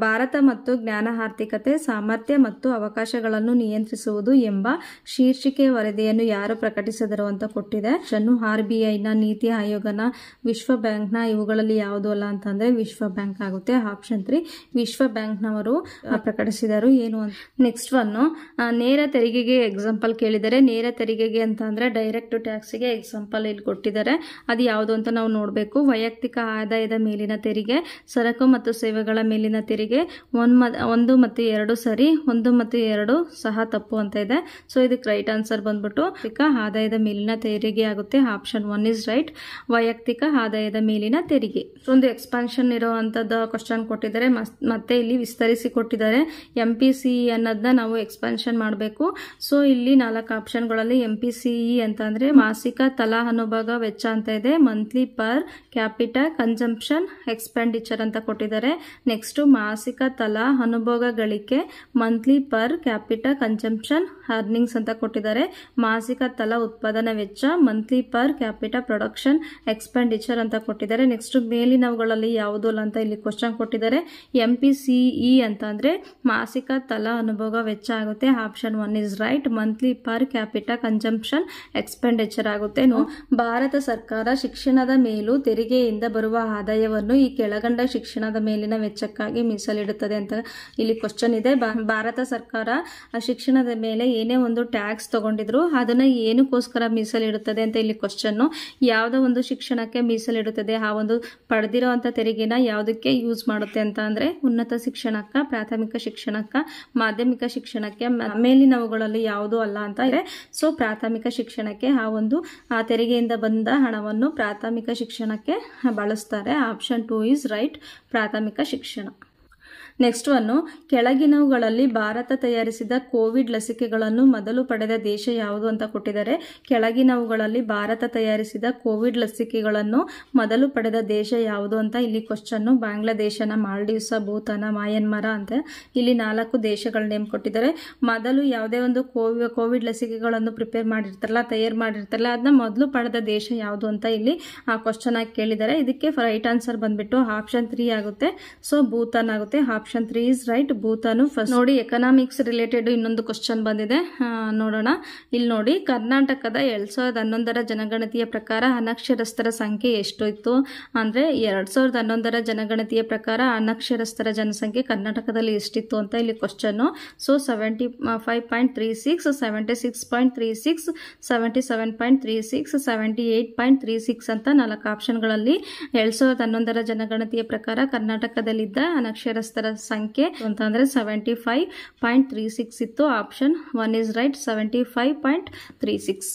ಭಾರತ ಮತ್ತು ಜ್ಞಾನ ಆರ್ಥಿಕತೆ, ಸಾಮರ್ಥ್ಯ ಮತ್ತು ಅವಕಾಶಗಳನ್ನು ನಿಯಂತ್ರಿಸುವುದು ಎಂಬ ಶೀರ್ಷಿಕೆ ವರದಿಯನ್ನು ಯಾರು ಪ್ರಕಟಿಸಿದರು ಅಂತ ಕೊಟ್ಟಿದೆ. RBIನ, ನೀತಿ ಆಯೋಗನ, ವಿಶ್ವ ಬ್ಯಾಂಕ್ನ, ಇವುಗಳಲ್ಲಿ ಯಾವುದು ಅಲ್ಲ ಅಂತಂದ್ರೆ ವಿಶ್ವ ಬ್ಯಾಂಕ್ ಆಗುತ್ತೆ. ಆಪ್ಷನ್ 3 ವಿಶ್ವ ಬ್ಯಾಂಕ್ನವರು ಪ್ರಕಟಿಸಿದರು. ಏನು ಅಂತ ನೆಕ್ಸ್ಟ್ ಒನ್, ನೇರ ತೆರಿಗೆಗೆ ಎಕ್ಸಾಂಪಲ್ ಕೇಳಿದರೆ. ನೇರ ತೆರಿಗೆಗೆ ಅಂತ ಅಂದ್ರೆ ಡೈರೆಕ್ಟ್ ಟ್ಯಾಕ್ಸ್ಗೆ ಎಕ್ಸಾಂಪಲ್ ಇಲ್ಲಿ ಕೊಟ್ಟಿದ್ದಾರೆ. ಅದು ಯಾವುದು ಅಂತ ನಾವು ನೋಡಬೇಕು. ವೈಯಕ್ತಿಕ ಆದಾಯದ ಮೇಲಿನ ತೆರಿಗೆ, ಸರಕು ಮತ್ತು ಸೇವೆಗಳ ಮೇಲಿನ ತೆರಿಗೆ 1 ಮತ್ತು 2 ಸರಿ, 1 ಮತ್ತು 2 ಸಹ ತಪ್ಪು ಅಂತ ಇದೆ. ಸೊ ಇದಕ್ಕೆ ರೈಟ್ ಆನ್ಸರ್ ಬಂದ್ಬಿಟ್ಟು ಆದಾಯದ ಮೇಲಿನ ತೆರಿಗೆ ಆಗುತ್ತೆ. ಆಪ್ಷನ್ 1 ಇಸ್ ರೈಟ್, ವೈಯಕ್ತಿಕ ಆದಾಯದ ಮೇಲಿನ ತೆರಿಗೆ. ಒಂದು ಎಕ್ಸ್ಪಾನ್ಷನ್ ಇರುವಂತದ್ದು ಕ್ವಶನ್ ಕೊಟ್ಟಿದ್ದಾರೆ, ಮತ್ತೆ ಇಲ್ಲಿ ವಿಸ್ತರಿಸಿ ಕೊಟ್ಟಿದ್ದಾರೆ. MPCE ಅನ್ನೋದನ್ನ ನಾವು ಎಕ್ಸ್ಪಾನ್ಷನ್ ಮಾಡಬೇಕು. ಸೊ ಇಲ್ಲಿ 4 ಆಪ್ಷನ್ಗಳಲ್ಲಿ MPCE ಅಂತ ಅಂದ್ರೆ ಮಾಸಿಕ ತಲಾ ಅನುಭೋಗ ವೆಚ್ಚ ಅಂತ ಇದೆ. Monthly per capita consumption expenditure ಅಂತ ಕೊಟ್ಟಿದ್ದಾರೆ. ನೆಕ್ಸ್ಟ್ ಮಾಸಿಕ ತಲಾ ಅನುಭೋಗ ಗಳಿಕೆ, monthly per capita consumption earnings ಅಂತ ಕೊಟ್ಟಿದ್ದಾರೆ. ಮಾಸಿಕ ತಲಾ ಉತ್ಪಾದನಾ ವೆಚ್ಚ, monthly per capita production expenditure ಅಂತ ಕೊಟ್ಟಿದ್ದಾರೆ. ನೆಕ್ಸ್ಟ್ ಮೇಲಿನವುಗಳಲ್ಲಿ ಯಾವುದು ಅಲ್ಲ ಅಂತ ಇಲ್ಲಿ ಕ್ವಶನ್ ಕೊಟ್ಟಿದ್ದಾರೆ. MPCE ಅಂತ ಅಂದ್ರೆ ಮಾಸಿಕ ತಲಾ ಅನುಭೋಗ ವೆಚ್ಚ ಆಗುತ್ತೆ. Option 1 is right, monthly per capita consumption expenditure ಆಗುತ್ತೆ. ಭಾರತ ಸರ್ಕಾರ ಶಿಕ್ಷಣದ ಮೇಲೂ ತೆರಿಗೆಯಿಂದ ಬರುವ ಆದಾಯವನ್ನು ಈ ಕೆಳಗಂಡ ಶಿಕ್ಷಣದ ಮೇಲಿನ ವೆಚ್ಚಕ್ಕಾಗಿ ಮೀಸಲಿಡುತ್ತದೆ ಅಂತ ಇಲ್ಲಿ ಕ್ವಶನ್ ಇದೆ. ಭಾರತ ಸರ್ಕಾರ ಶಿಕ್ಷಣದ ಮೇಲೆ ಏನೇ ಒಂದು ಟ್ಯಾಕ್ಸ್ ತಗೊಂಡಿದ್ರು ಅದನ್ನ ಏನಕ್ಕೋಸ್ಕರ ಮೀಸಲಿಡುತ್ತದೆ ಅಂತ ಇಲ್ಲಿ ಕ್ವಶನ್. ಯಾವುದೋ ಒಂದು ಶಿಕ್ಷಣಕ್ಕೆ ಮೀಸಲಿಡುತ್ತದೆ, ಆ ಒಂದು ಪಡೆದಿರುವಂತ ತೆರಿಗೆನ ಯಾವುದಕ್ಕೆ ಯೂಸ್ ಮಾಡುತ್ತೆ ಅಂತ ಅಂದ್ರೆ ಉನ್ನತ ಶಿಕ್ಷಣಕ್ಕ, ಪ್ರಾಥಮಿಕ ಶಿಕ್ಷಣಕ್ಕ, ಮಾಧ್ಯಮಿಕ ಶಿಕ್ಷಣಕ್ಕೆ, ಮೇಲಿನವುಗಳಲ್ಲಿ ಯಾವುದೂ ಅಲ್ಲ ಅಂತ ಇದೆ. ಸೊ ಪ್ರಾಥಮಿಕ ಶಿಕ್ಷಣಕ್ಕೆ ಆ ತೆರಿಗೆಯಿಂದ ಬಂದ ಹಣವನ್ನು ಪ್ರಾಥಮಿಕ ಶಿಕ್ಷಣಕ್ಕೆ ಬಳಸ್ತಾರೆ. ಆಪ್ಷನ್ 2 ಇಸ್ ರೈಟ್, ಪ್ರಾಥಮಿಕ ಶಿಕ್ಷಣ. ನೆಕ್ಸ್ಟ್ ಒನ್ನು, ಕೆಳಗಿನವುಗಳಲ್ಲಿ ಭಾರತ ತಯಾರಿಸಿದ ಕೋವಿಡ್ ಲಸಿಕೆಗಳನ್ನು ಮೊದಲು ಪಡೆದ ದೇಶ ಯಾವುದು ಅಂತ ಕೊಟ್ಟಿದ್ದಾರೆ. ಕೆಳಗಿನವುಗಳಲ್ಲಿ ಭಾರತ ತಯಾರಿಸಿದ ಕೋವಿಡ್ ಲಸಿಕೆಗಳನ್ನು ಮೊದಲು ಪಡೆದ ದೇಶ ಯಾವುದು ಅಂತ ಇಲ್ಲಿ ಕ್ವಶನ್. ಬಾಂಗ್ಲಾದೇಶನ, ಮಾಲ್ಡೀವ್ಸ್, ಭೂತಾನ, ಮಯನ್ಮಾರ ಅಂತ ಇಲ್ಲಿ 4 ದೇಶಗಳ ನೇಮ್ ಕೊಟ್ಟಿದ್ದಾರೆ. ಮೊದಲು ಯಾವುದೇ ಒಂದು ಕೋವಿಡ್ ಲಸಿಕೆಗಳನ್ನು ಪ್ರಿಪೇರ್ ಮಾಡಿರ್ತಾರಲ್ಲ, ತಯಾರು ಮಾಡಿರ್ತಾರಲ್ಲ, ಅದನ್ನ ಮೊದಲು ಪಡೆದ ದೇಶ ಯಾವುದು ಅಂತ ಇಲ್ಲಿ ಕ್ವಶನ್ ಆಗಿ ಕೇಳಿದ್ದಾರೆ. ಇದಕ್ಕೆ ರೈಟ್ ಆನ್ಸರ್ ಬಂದ್ಬಿಟ್ಟು ಆಪ್ಷನ್ 3 ಆಗುತ್ತೆ. ಸೊ ಭೂತಾನ್ ಆಗುತ್ತೆ. Option 3 is right, Bhutan first. ನೋಡಿ, ಎಕನಾಮಿಕ್ಸ್ ರಿಲೇಟೆಡ್ ಇನ್ನೊಂದು ಕ್ವಶನ್ ಬಂದಿದೆ, ನೋಡೋಣ. ಇಲ್ಲಿ ನೋಡಿ, ಕರ್ನಾಟಕದ 2011ರ ಜನಗಣತಿಯ ಪ್ರಕಾರ ಅನಕ್ಷರಸ್ಥರ ಸಂಖ್ಯೆ ಎಷ್ಟು ಇತ್ತು ಅಂದ್ರೆ 2011ರ ಜನಗಣತಿಯ ಪ್ರಕಾರ ಅನಕ್ಷರಸ್ಥರ ಜನಸಂಖ್ಯೆ ಕರ್ನಾಟಕದಲ್ಲಿ ಎಷ್ಟಿತ್ತು ಅಂತ ಇಲ್ಲಿ ಕ್ವಶನ್. ಸೊ 75.36, 76.36, 77.36, 78.36 ಅಂತ 4 ಆಪ್ಷನ್ಗಳಲ್ಲಿ 2011ರ ಜನಗಣತಿಯ ಪ್ರಕಾರ ಕರ್ನಾಟಕದಲ್ಲಿದ್ದ ಅನಕ್ಷರಸ್ಥರ ಸಂಖ್ಯೆ ಅಂತಂದ್ರೆ 75.36 ಇತ್ತು. Option 1 is right, 75.36.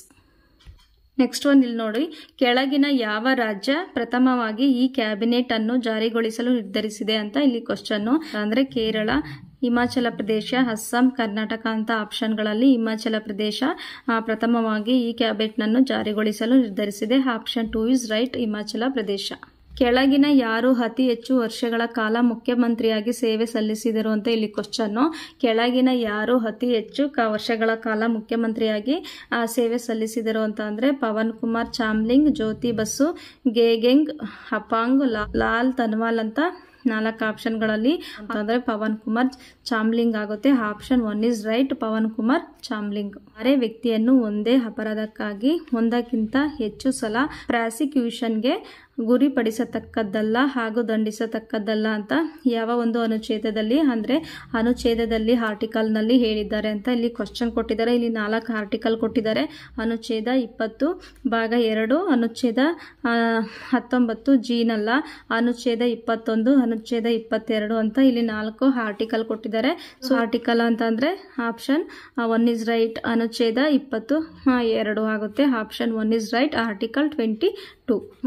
Next one ಇಲ್ಲಿ ನೋಡಿ, ಕೆಳಗಿನ ಯಾವ ರಾಜ್ಯ ಪ್ರಥಮವಾಗಿ ಈ ಕ್ಯಾಬಿನೆಟ್ ಅನ್ನು ಜಾರಿಗೊಳಿಸಲು ನಿರ್ಧರಿಸಿದೆ ಅಂತ ಇಲ್ಲಿ ಕ್ವಶನ್. ಅಂದ್ರೆ ಕೇರಳ, ಹಿಮಾಚಲ ಪ್ರದೇಶ, ಅಸ್ಸಾಂ, ಕರ್ನಾಟಕ ಅಂತ ಆಪ್ಷನ್ಗಳಲ್ಲಿ ಹಿಮಾಚಲ ಪ್ರದೇಶ ಪ್ರಥಮವಾಗಿ ಈ ಕ್ಯಾಬಿನೆಟ್ ಅನ್ನು ಜಾರಿಗೊಳಿಸಲು ನಿರ್ಧರಿಸಿದೆ. Option 2 is right, Himachal Pradesh. ಕೆಳಗಿನ ಯಾರು ಅತಿ ಹೆಚ್ಚು ವರ್ಷಗಳ ಕಾಲ ಮುಖ್ಯಮಂತ್ರಿಯಾಗಿ ಸೇವೆ ಸಲ್ಲಿಸಿದರು ಅಂತ ಇಲ್ಲಿ ಕ್ವಶನ್. ಕೆಳಗಿನ ಯಾರು ಅತಿ ಹೆಚ್ಚು ವರ್ಷಗಳ ಕಾಲ ಮುಖ್ಯಮಂತ್ರಿಯಾಗಿ ಸೇವೆ ಸಲ್ಲಿಸಿದರು ಅಂತ ಅಂದ್ರೆ ಪವನ್ ಕುಮಾರ್ ಚಾಮ್ಲಿಂಗ್, ಜ್ಯೋತಿ ಬಸು, ಗೇಗೆಂಗ್ ಅಪಾಂಗ್, ಲಾಲ್ ತನ್ವಾಲ್ ಅಂತ 4 ಆಪ್ಷನ್ಗಳಲ್ಲಿ ಅಂತಂದ್ರೆ ಪವನ್ ಕುಮಾರ್ ಚಾಮ್ಲಿಂಗ್ ಆಗುತ್ತೆ. Option 1 is right, Pawan Kumar Chamling. ಯಾರೇ ವ್ಯಕ್ತಿಯನ್ನು ಒಂದೇ ಅಪರಾಧಕ್ಕಾಗಿ ಒಂದಕ್ಕಿಂತ ಹೆಚ್ಚು ಸಲ ಪ್ರಾಸಿಕ್ಯೂಷನ್ಗೆ ಗುರಿಪಡಿಸತಕ್ಕದ್ದಲ್ಲ ಹಾಗೂ ದಂಡಿಸತಕ್ಕದ್ದಲ್ಲ ಅಂತ ಯಾವ ಒಂದು ಅನುಚ್ಛೇದದಲ್ಲಿ ಅಂದರೆ ಅನುಚ್ಛೇದದಲ್ಲಿ ಆರ್ಟಿಕಲ್ನಲ್ಲಿ ಹೇಳಿದ್ದಾರೆ ಅಂತ ಇಲ್ಲಿ ಕ್ವಶನ್ ಕೊಟ್ಟಿದ್ದಾರೆ. ಇಲ್ಲಿ 4 ಆರ್ಟಿಕಲ್ ಕೊಟ್ಟಿದ್ದಾರೆ. ಅನುಚ್ಛೇದ 20 ಭಾಗ 2, ಅನುಚ್ಛೇದ 19 ಜೀನಲ್ಲ, ಅನುಚ್ಛೇದ 21, ಅನುಚ್ಛೇದ 22 ಅಂತ ಇಲ್ಲಿ 4 ಆರ್ಟಿಕಲ್ ಕೊಟ್ಟಿದ್ದಾರೆ. ಸೊ ಆರ್ಟಿಕಲ್ ಅಂತಂದ್ರೆ ಆಪ್ಷನ್ 1 ಇಸ್ ರೈಟ್. ಅನುಚ್ಛೇದ 20 2 ಆಗುತ್ತೆ. Option 1 is right. ಆರ್ಟಿಕಲ್ 22.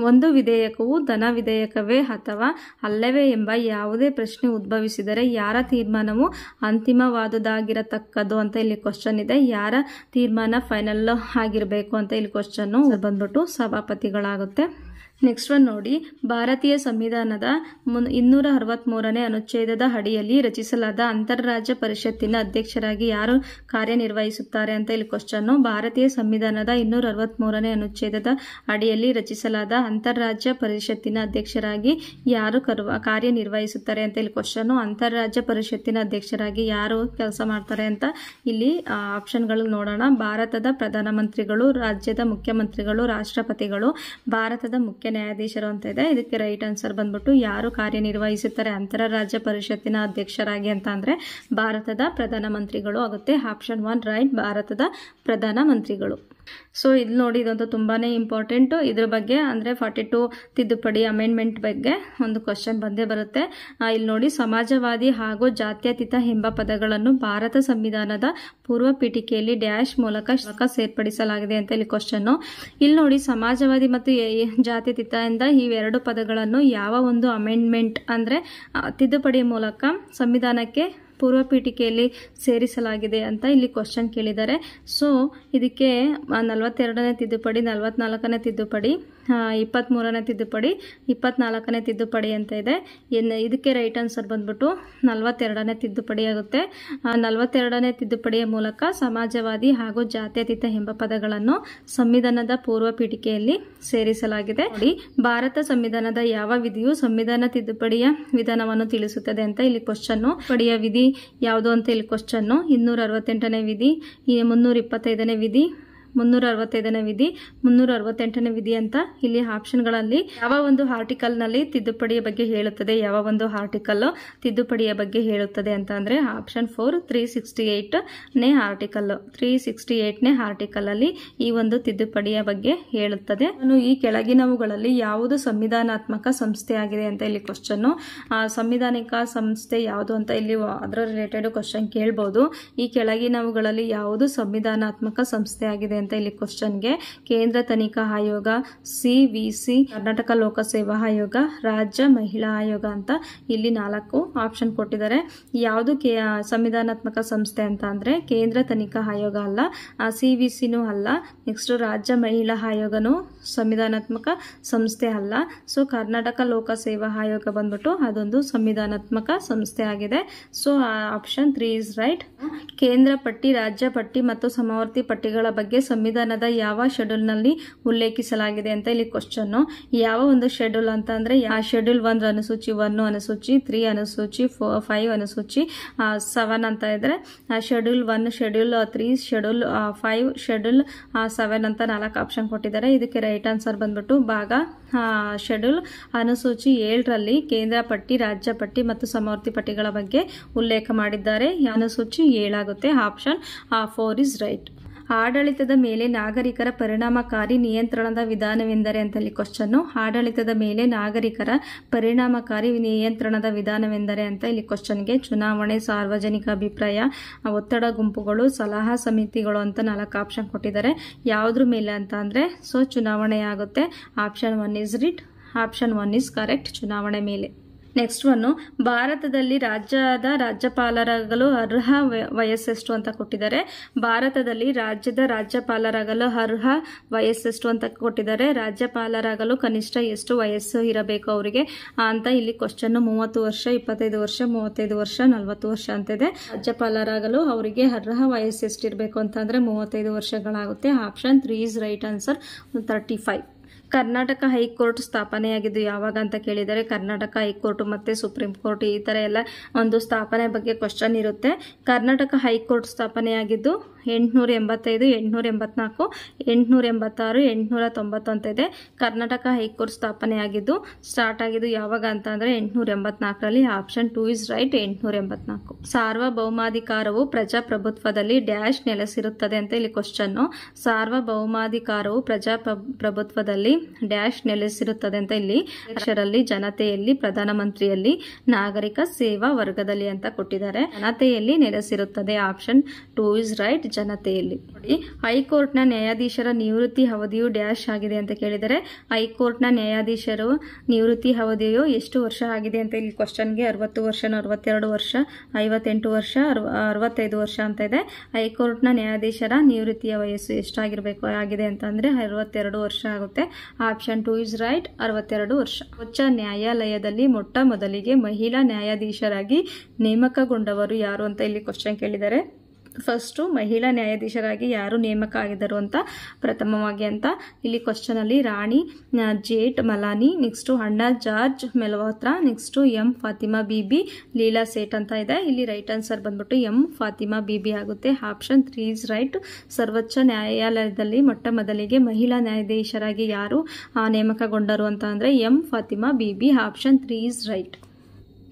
ಒಂದು ವಿಧೇಯಕವು ಧನ ವಿಧೇಯಕವೇ ಅಥವಾ ಅಲ್ಲವೇ ಎಂಬ ಯಾವುದೇ ಪ್ರಶ್ನೆ ಉದ್ಭವಿಸಿದರೆ ಯಾರ ತೀರ್ಮಾನವು ಅಂತಿಮವಾದುದಾಗಿರತಕ್ಕದ್ದು ಅಂತ ಇಲ್ಲಿ ಕ್ವಶನ್ ಇದೆ. ಯಾರ ತೀರ್ಮಾನ ಫೈನಲ್ ಆಗಿರಬೇಕು ಅಂತ ಇಲ್ಲಿ ಕ್ವಶನ್ ಬಂದ್ಬಿಟ್ಟು ಸಭಾಪತಿಗಳಾಗುತ್ತೆ. ನೆಕ್ಸ್ಟ್ ಒನ್ ನೋಡಿ, ಭಾರತೀಯ ಸಂವಿಧಾನದ 263ನೇ ಅನುಚ್ಛೇದದ ಅಡಿಯಲ್ಲಿ ರಚಿಸಲಾದ ಅಂತಾರಾಜ್ಯ ಪರಿಷತ್ತಿನ ಅಧ್ಯಕ್ಷರಾಗಿ ಯಾರು ಕಾರ್ಯನಿರ್ವಹಿಸುತ್ತಾರೆ ಅಂತ ಇಲ್ಲಿ ಕ್ವಶನ್. ಭಾರತೀಯ ಸಂವಿಧಾನದ 263ನೇ ಅನುಚ್ಛೇದದ ಅಡಿಯಲ್ಲಿ ರಚಿಸಲಾದ ಅಂತಾರಾಜ್ಯ ಪರಿಷತ್ತಿನ ಅಧ್ಯಕ್ಷರಾಗಿ ಯಾರು ಕಾರ್ಯನಿರ್ವಹಿಸುತ್ತಾರೆ ಅಂತ ಇಲ್ಲಿ ಕ್ವಶನ್. ಅಂತಾರಾಜ್ಯ ಪರಿಷತ್ತಿನ ಅಧ್ಯಕ್ಷರಾಗಿ ಯಾರು ಕೆಲಸ ಮಾಡ್ತಾರೆ ಅಂತ ಇಲ್ಲಿ ಆಪ್ಷನ್ಗಳು ನೋಡೋಣ. ಭಾರತದ ಪ್ರಧಾನಮಂತ್ರಿಗಳು, ರಾಜ್ಯದ ಮುಖ್ಯಮಂತ್ರಿಗಳು, ರಾಷ್ಟ್ರಪತಿಗಳು, ಭಾರತದ ಮುಖ್ಯ ನ್ಯಾಯಾಧೀಶರು ಅಂತ ಇದೆ. ಇದಕ್ಕೆ ರೈಟ್ ಆನ್ಸರ್ ಬಂದ್ಬಿಟ್ಟು ಯಾರು ಕಾರ್ಯನಿರ್ವಹಿಸುತ್ತಾರೆ ಅಂತಾರಾಜ್ಯ ಪರಿಷತ್ತಿನ ಅಧ್ಯಕ್ಷರಾಗಿ ಅಂತ ಅಂದ್ರೆ ಭಾರತದ ಪ್ರಧಾನಮಂತ್ರಿಗಳು ಆಗುತ್ತೆ. ಆಪ್ಷನ್ 1 ರೈಟ್, ಭಾರತದ ಪ್ರಧಾನಮಂತ್ರಿಗಳು. ಸೊ ಇಲ್ಲಿ ನೋಡಿ, ಇದಂತೂ ತುಂಬಾನೇ ಇಂಪಾರ್ಟೆಂಟ್. ಇದ್ರ ಬಗ್ಗೆ ಅಂದ್ರೆ 42 ತಿದ್ದುಪಡಿ ಅಮೆಂಡ್ಮೆಂಟ್ ಬಗ್ಗೆ ಒಂದು ಕ್ವಶನ್ ಬಂದೇ ಬರುತ್ತೆ. ಇಲ್ಲಿ ನೋಡಿ, ಸಮಾಜವಾದಿ ಹಾಗೂ ಜಾತ್ಯತೀತ ಎಂಬ ಪದಗಳನ್ನು ಭಾರತ ಸಂವಿಧಾನದ ಪೂರ್ವ ಪೀಠಿಕೆಯಲ್ಲಿ ಡ್ಯಾಶ್ ಮೂಲಕ ಸೇರ್ಪಡಿಸಲಾಗಿದೆ ಅಂತ ಇಲ್ಲಿ ಕ್ವಶನ್. ಇಲ್ಲಿ ನೋಡಿ, ಸಮಾಜವಾದಿ ಮತ್ತು ಜಾತ್ಯತೀತ ಎಂದ ಇವೆರಡು ಪದಗಳನ್ನು ಯಾವ ಒಂದು ಅಮೆಂಡ್ಮೆಂಟ್ ಅಂದ್ರೆ ತಿದ್ದುಪಡಿ ಮೂಲಕ ಸಂವಿಧಾನಕ್ಕೆ ಪೂರ್ವ ಪೀಠಿಕೆಯಲ್ಲಿ ಸೇರಿಸಲಾಗಿದೆ ಅಂತ ಇಲ್ಲಿ ಕ್ವಶನ್ ಕೇಳಿದ್ದಾರೆ. ಸೊ ಇದಕ್ಕೆ 42ನೇ ತಿದ್ದುಪಡಿ, 44ನೇ ತಿದ್ದುಪಡಿ, 23ನೇ ತಿದ್ದುಪಡಿ, 24ನೇ ತಿದ್ದುಪಡಿ ಅಂತ ಇದೆ. ಇದಕ್ಕೆ ರೈಟ್ ಆನ್ಸರ್ ಬಂದ್ಬಿಟ್ಟು 42ನೇ ತಿದ್ದುಪಡಿ ಆಗುತ್ತೆ. 42ನೇ ತಿದ್ದುಪಡಿಯ ಮೂಲಕ ಸಮಾಜವಾದಿ ಹಾಗೂ ಜಾತ್ಯತೀತ ಎಂಬ ಪದಗಳನ್ನು ಸಂವಿಧಾನದ ಪೂರ್ವ ಪೀಠಿಕೆಯಲ್ಲಿ ಸೇರಿಸಲಾಗಿದೆ. ನೋಡಿ, ಭಾರತ ಸಂವಿಧಾನದ ಯಾವ ವಿಧಿಯು ಸಂವಿಧಾನ ತಿದ್ದುಪಡಿಯ ವಿಧಾನವನ್ನು ತಿಳಿಸುತ್ತದೆ ಅಂತ ಇಲ್ಲಿ ಕ್ವಶನ್. ಪಡಿಯ ವಿಧಿ ಯಾವುದು ಅಂತ ಇಲ್ಲಿ ಕ್ವಶನ್. 268ನೇ ವಿಧಿ, 325ನೇ ವಿಧಿ, 365ನೇ ವಿಧಿ, 368ನೇ ವಿಧಿ ಅಂತ ಇಲ್ಲಿ ಆಪ್ಷನ್ಗಳಲ್ಲಿ ಯಾವ ಒಂದು ಆರ್ಟಿಕಲ್ ನಲ್ಲಿ ತಿದ್ದುಪಡಿಯ ಬಗ್ಗೆ ಹೇಳುತ್ತದೆ, ಯಾವ ಒಂದು ಆರ್ಟಿಕಲ್ ತಿದ್ದುಪಡಿಯ ಬಗ್ಗೆ ಹೇಳುತ್ತದೆ ಅಂತ ಅಂದ್ರೆ ಆಪ್ಷನ್ 4 368ನೇ ಆರ್ಟಿಕಲ್. 368ನೇ ಆರ್ಟಿಕಲ್ ಅಲ್ಲಿ ಈ ಒಂದು ತಿದ್ದುಪಡಿಯ ಬಗ್ಗೆ ಹೇಳುತ್ತದೆ. ಈ ಕೆಳಗಿನವುಗಳಲ್ಲಿ ಯಾವುದು ಸಂವಿಧಾನಾತ್ಮಕ ಸಂಸ್ಥೆ ಆಗಿದೆ ಅಂತ ಇಲ್ಲಿ ಕ್ವಶನ್. ಸಂವಿಧಾನಿಕ ಸಂಸ್ಥೆ ಯಾವುದು ಅಂತ ಇಲ್ಲಿ ಅದರ ರಿಲೇಟೆಡ್ ಕ್ವಶನ್ ಕೇಳಬಹುದು. ಈ ಕೆಳಗಿನವುಗಳಲ್ಲಿ ಯಾವುದು ಸಂವಿಧಾನಾತ್ಮಕ ಸಂಸ್ಥೆ ಆಗಿದೆ ಅಂತ ಇಲ್ಲಿ ಕ್ವಶನ್ಗೆ ಕೇಂದ್ರ ತನಿಖಾ ಆಯೋಗ, CVC, ಕರ್ನಾಟಕ ಲೋಕಸೇವಾ ಆಯೋಗ, ರಾಜ್ಯ ಮಹಿಳಾ ಆಯೋಗ ಅಂತ ಇಲ್ಲಿ 4 ಆಪ್ಷನ್ ಕೊಟ್ಟಿದ್ದಾರೆ. ಯಾವುದು ಸಂವಿಧಾನಾತ್ಮಕ ಸಂಸ್ಥೆ ಅಂತ ಅಂದ್ರೆ ಕೇಂದ್ರ ತನಿಖಾ ಆಯೋಗ ಅಲ್ಲ, CVCನೂ ಅಲ್ಲ, ನೆಕ್ಸ್ಟ್ ರಾಜ್ಯ ಮಹಿಳಾ ಆಯೋಗನೂ ಸಂವಿಧಾನಾತ್ಮಕ ಸಂಸ್ಥೆ ಅಲ್ಲ. ಸೊ ಕರ್ನಾಟಕ ಲೋಕಸೇವಾ ಆಯೋಗ ಬಂದ್ಬಿಟ್ಟು ಅದೊಂದು ಸಂವಿಧಾನಾತ್ಮಕ ಸಂಸ್ಥೆ ಆಗಿದೆ. So option 3 is right. ಕೇಂದ್ರ ಪಟ್ಟಿ, ರಾಜ್ಯ ಪಟ್ಟಿ ಮತ್ತು ಸಮವರ್ತಿ ಪಟ್ಟಿಗಳ ಬಗ್ಗೆ ಸಂವಿಧಾನದ ಯಾವ ಶೆಡ್ಯೂಲ್ ನಲ್ಲಿ ಉಲ್ಲೇಖಿಸಲಾಗಿದೆ ಅಂತ ಇಲ್ಲಿ ಕ್ವಶನ್. ಯಾವ ಒಂದು ಶೆಡ್ಯೂಲ್ ಅಂತ ಅಂದ್ರೆ ಶೆಡ್ಯೂಲ್ 1 ಅನುಸೂಚಿ 1, ಅನುಸೂಚಿ 3, ಅನುಸೂಚಿ 5, ಅನುಸೂಚಿ 7 ಅಂತ ಇದ್ರೆ ಶೆಡ್ಯೂಲ್ 1, ಶೆಡ್ಯೂಲ್ 3, ಶೆಡ್ಯೂಲ್ 5, ಶೆಡ್ಯೂಲ್ 7 ಅಂತ 4 ಆಪ್ಷನ್ ಕೊಟ್ಟಿದ್ದಾರೆ. ಇದಕ್ಕೆ ರೈಟ್ ಆನ್ಸರ್ ಬಂದ್ಬಿಟ್ಟು ಭಾಗ ಶೆಡ್ಯೂಲ್ ಅನುಸೂಚಿ 7ರಲ್ಲಿ ಕೇಂದ್ರ ಪಟ್ಟಿ, ರಾಜ್ಯ ಪಟ್ಟಿ ಮತ್ತು ಸಮವರ್ತಿ ಪಟ್ಟಿಗಳ ಬಗ್ಗೆ ಉಲ್ಲೇಖ ಮಾಡಿದ್ದಾರೆ. ಅನುಸೂಚಿ 7 ಆಗುತ್ತೆ. Option 4 is right. ಆಡಳಿತದ ಮೇಲೆ ನಾಗರಿಕರ ಪರಿಣಾಮಕಾರಿ ನಿಯಂತ್ರಣದ ವಿಧಾನವೆಂದರೆ ಅಂತ ಇಲ್ಲಿ ಕ್ವಶನ್. ಆಡಳಿತದ ಮೇಲೆ ನಾಗರಿಕರ ಪರಿಣಾಮಕಾರಿ ನಿಯಂತ್ರಣದ ವಿಧಾನವೆಂದರೆ ಅಂತ ಇಲ್ಲಿ ಕ್ವಶನ್ಗೆ ಚುನಾವಣೆ, ಸಾರ್ವಜನಿಕ ಅಭಿಪ್ರಾಯ, ಒತ್ತಡ ಗುಂಪುಗಳು, ಸಲಹಾ ಸಮಿತಿಗಳು ಅಂತ 4 ಆಪ್ಷನ್ ಕೊಟ್ಟಿದ್ದಾರೆ. ಯಾವುದ್ರ ಮೇಲೆ ಅಂತ ಅಂದ್ರೆ ಸೊ ಚುನಾವಣೆ ಆಗುತ್ತೆ. Option 1 is right. Option 1 is correct, ಚುನಾವಣೆ ಮೇಲೆ. ನೆಕ್ಸ್ಟ್ ಒನ್, ಭಾರತದಲ್ಲಿ ರಾಜ್ಯದ ರಾಜ್ಯಪಾಲರಾಗಲು ಅರ್ಹ ವಯಸ್ಸೆಷ್ಟು ಅಂತ ಕೊಟ್ಟಿದ್ದಾರೆ. ಭಾರತದಲ್ಲಿ ರಾಜ್ಯದ ರಾಜ್ಯಪಾಲರಾಗಲು ಅರ್ಹ ವಯಸ್ಸೆಷ್ಟು ಅಂತ ಕೊಟ್ಟಿದ್ದಾರೆ. ರಾಜ್ಯಪಾಲರಾಗಲು ಕನಿಷ್ಠ ಎಷ್ಟು ವಯಸ್ಸು ಇರಬೇಕು ಅವರಿಗೆ ಅಂತ ಇಲ್ಲಿ ಕ್ವಶನ್. 30 ವರ್ಷ, 25 ವರ್ಷ, 35 ವರ್ಷ, 40 ವರ್ಷ ಅಂತಿದೆ. ರಾಜ್ಯಪಾಲರಾಗಲು ಅವರಿಗೆ ಅರ್ಹ ವಯಸ್ಸು ಎಷ್ಟಿರಬೇಕು ಅಂತಂದ್ರೆ 35 ವರ್ಷಗಳಾಗುತ್ತೆ. Option 3 is right answer, 35. Karnataka high court ಸ್ಥಾಪನೆಯಾಗಿದ್ದು ಯಾವಾಗ ಅಂತ ಕೇಳಿದರೆ ಕರ್ನಾಟಕ ಹೈಕೋರ್ಟ್ ಮತ್ತೆ ಸುಪ್ರೀಂ ಕೋರ್ಟ್ ಈ ತರ ಎಲ್ಲ ಒಂದು ಸ್ಥಾಪನೆ ಬಗ್ಗೆ ಕ್ವಶನ್ ಇರುತ್ತೆ. ಕರ್ನಾಟಕ ಹೈಕೋರ್ಟ್ ಸ್ಥಾಪನೆಯಾಗಿದ್ದು 885, 884, 886, 890 ಅಂತ ಇದೆ. ಕರ್ನಾಟಕ ಹೈಕೋರ್ಟ್ ಸ್ಥಾಪನೆಯಾಗಿದ್ದು ಸ್ಟಾರ್ಟ್ ಆಗಿದ್ದು ಯಾವಾಗ ಅಂತ ಅಂದರೆ 884ರಲ್ಲಿ. Option 2 is right, 884. ಸಾರ್ವಭೌಮಾಧಿಕಾರವು ಪ್ರಜಾಪ್ರಭುತ್ವದಲ್ಲಿ ಡ್ಯಾಶ್ ನೆಲೆಸಿರುತ್ತದೆ ಅಂತ ಇಲ್ಲಿ ಕ್ವಶನ್ನು. ಸಾರ್ವಭೌಮಾಧಿಕಾರವು ಪ್ರಜಾಪ್ರಭುತ್ವದಲ್ಲಿ ಡ್ಯಾಶ್ ನೆಲೆಸಿರುತ್ತದೆ ಅಂತ ಇಲ್ಲಿ ಅಕ್ಷರಲ್ಲಿ ಜನತೆಯಲ್ಲಿ, ಪ್ರಧಾನಮಂತ್ರಿಯಲ್ಲಿ, ನಾಗರಿಕ ಸೇವಾ ವರ್ಗದಲ್ಲಿ ಅಂತ ಕೊಟ್ಟಿದ್ದಾರೆ. ಜನತೆಯಲ್ಲಿ ನೆಲೆಸಿರುತ್ತದೆ. ಆಪ್ಷನ್ 2 ಇಸ್ ರೈಟ್, ಜನತೆಯಲ್ಲಿ. ನೋಡಿ, ಹೈಕೋರ್ಟ್ನ ನ್ಯಾಯಾಧೀಶರ ನಿವೃತ್ತಿ ಅವಧಿಯು ಡ್ಯಾಶ್ ಆಗಿದೆ ಅಂತ ಕೇಳಿದರೆ ಹೈಕೋರ್ಟ್ನ ನ್ಯಾಯಾಧೀಶರು ನಿವೃತ್ತಿ ಅವಧಿಯು ಎಷ್ಟು ವರ್ಷ ಆಗಿದೆ ಅಂತ ಇಲ್ಲಿ ಕ್ವಶನ್ಗೆ 60 ವರ್ಷ, 42 ವರ್ಷ, 58 ವರ್ಷ, 65 ವರ್ಷ ಅಂತ ಇದೆ. ಹೈಕೋರ್ಟ್ನ ನ್ಯಾಯಾಧೀಶರ ನಿವೃತ್ತಿಯ ವಯಸ್ಸು ಎಷ್ಟಾಗಿರಬೇಕು ಆಗಿದೆ ಅಂತಂದ್ರೆ 62 ವರ್ಷ ಆಗುತ್ತೆ. ಆಪ್ಷನ್ 2 ಇಸ್ ರೈಟ್, 62 ವರ್ಷ. ಉಚ್ಚ ನ್ಯಾಯಾಲಯದಲ್ಲಿ ಮೊಟ್ಟ ಮೊದಲಿಗೆ ಮಹಿಳಾ ನ್ಯಾಯಾಧೀಶರಾಗಿ ನೇಮಕಗೊಂಡವರು ಯಾರು ಅಂತ ಇಲ್ಲಿ ಕ್ವಶನ್ ಕೇಳಿದ್ದಾರೆ. ಫಸ್ಟು ಮಹಿಳಾ ನ್ಯಾಯಾಧೀಶರಾಗಿ ಯಾರು ನೇಮಕ ಆಗಿದ್ದರು ಅಂತ ಪ್ರಥಮವಾಗಿ ಅಂತ ಇಲ್ಲಿ ಕ್ವಶನ್ ಅಲ್ಲಿ Rani Jethmalani, next Anna George Malhotra, next M Fatima Beevi, Leela Seth ಅಂತ ಇದೆ. ಇಲ್ಲಿ ರೈಟ್ ಆನ್ಸರ್ ಬಂದ್ಬಿಟ್ಟು ಎಂ ಫಾತಿಮಾ ಬೀಬಿ ಆಗುತ್ತೆ. Option 3 is right. ಸರ್ವೋಚ್ಚ ನ್ಯಾಯಾಲಯದಲ್ಲಿ ಮೊಟ್ಟ ಮೊದಲಿಗೆ ಮಹಿಳಾ ನ್ಯಾಯಾಧೀಶರಾಗಿ ಯಾರು ನೇಮಕಗೊಂಡರು ಅಂತ ಅಂದ್ರೆ M Fatima Bibi. Option 3 is right.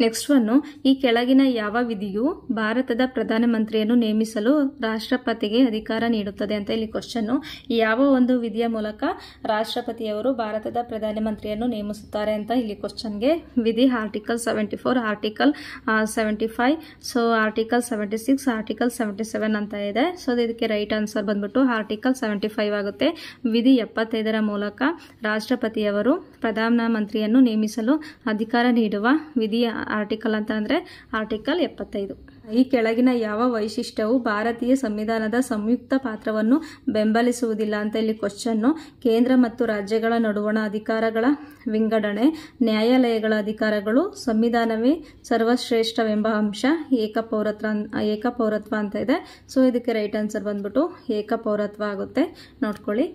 Next one, ಈ ಕೆಳಗಿನ ಯಾವ ವಿಧಿಯು ಭಾರತದ ಪ್ರಧಾನಮಂತ್ರಿಯನ್ನು ನೇಮಿಸಲು ರಾಷ್ಟ್ರಪತಿಗೆ ಅಧಿಕಾರ ನೀಡುತ್ತದೆ ಅಂತ ಇಲ್ಲಿ ಕ್ವಶನ್ನು. ಯಾವ ಒಂದು ವಿಧಿಯ ಮೂಲಕ ರಾಷ್ಟ್ರಪತಿಯವರು ಭಾರತದ ಪ್ರಧಾನಮಂತ್ರಿಯನ್ನು ನೇಮಿಸುತ್ತಾರೆ ಅಂತ ಇಲ್ಲಿ ಕ್ವಶನ್ಗೆ ವಿಧಿ article 74, article 75, so article 76, article 77 ಅಂತ ಇದೆ. ಸೊ ಇದಕ್ಕೆ ರೈಟ್ ಆನ್ಸರ್ ಬಂದ್ಬಿಟ್ಟು ಆರ್ಟಿಕಲ್ 75 ಆಗುತ್ತೆ. ವಿಧಿ 75ರ ಮೂಲಕ ರಾಷ್ಟ್ರಪತಿಯವರು ಪ್ರಧಾನಮಂತ್ರಿಯನ್ನು ನೇಮಿಸಲು ಅಧಿಕಾರ ನೀಡುವ ವಿಧಿಯ ಆರ್ಟಿಕಲ್ ಅಂತ ಅಂದ್ರೆ ಆರ್ಟಿಕಲ್ 75. ಈ ಕೆಳಗಿನ ಯಾವ ವೈಶಿಷ್ಟ್ಯವು ಭಾರತೀಯ ಸಂವಿಧಾನದ ಸಂಯುಕ್ತ ಪಾತ್ರವನ್ನು ಬೆಂಬಲಿಸುವುದಿಲ್ಲ ಅಂತ ಇಲ್ಲಿ ಕ್ವಶನ್ನು. ಕೇಂದ್ರ ಮತ್ತು ರಾಜ್ಯಗಳ ನಡುವಣ ಅಧಿಕಾರಗಳ ವಿಂಗಡಣೆ, ನ್ಯಾಯಾಲಯಗಳ ಅಧಿಕಾರಗಳು, ಸಂವಿಧಾನವೇ ಸರ್ವಶ್ರೇಷ್ಠವೆಂಬ ಅಂಶ, ಏಕಪೌರತ್ವ ಅಂತ ಇದೆ. ಸೊ ಇದಕ್ಕೆ ರೈಟ್ ಆನ್ಸರ್ ಬಂದ್ಬಿಟ್ಟು ಏಕಪೌರತ್ವ ಆಗುತ್ತೆ. ನೋಡ್ಕೊಳ್ಳಿ.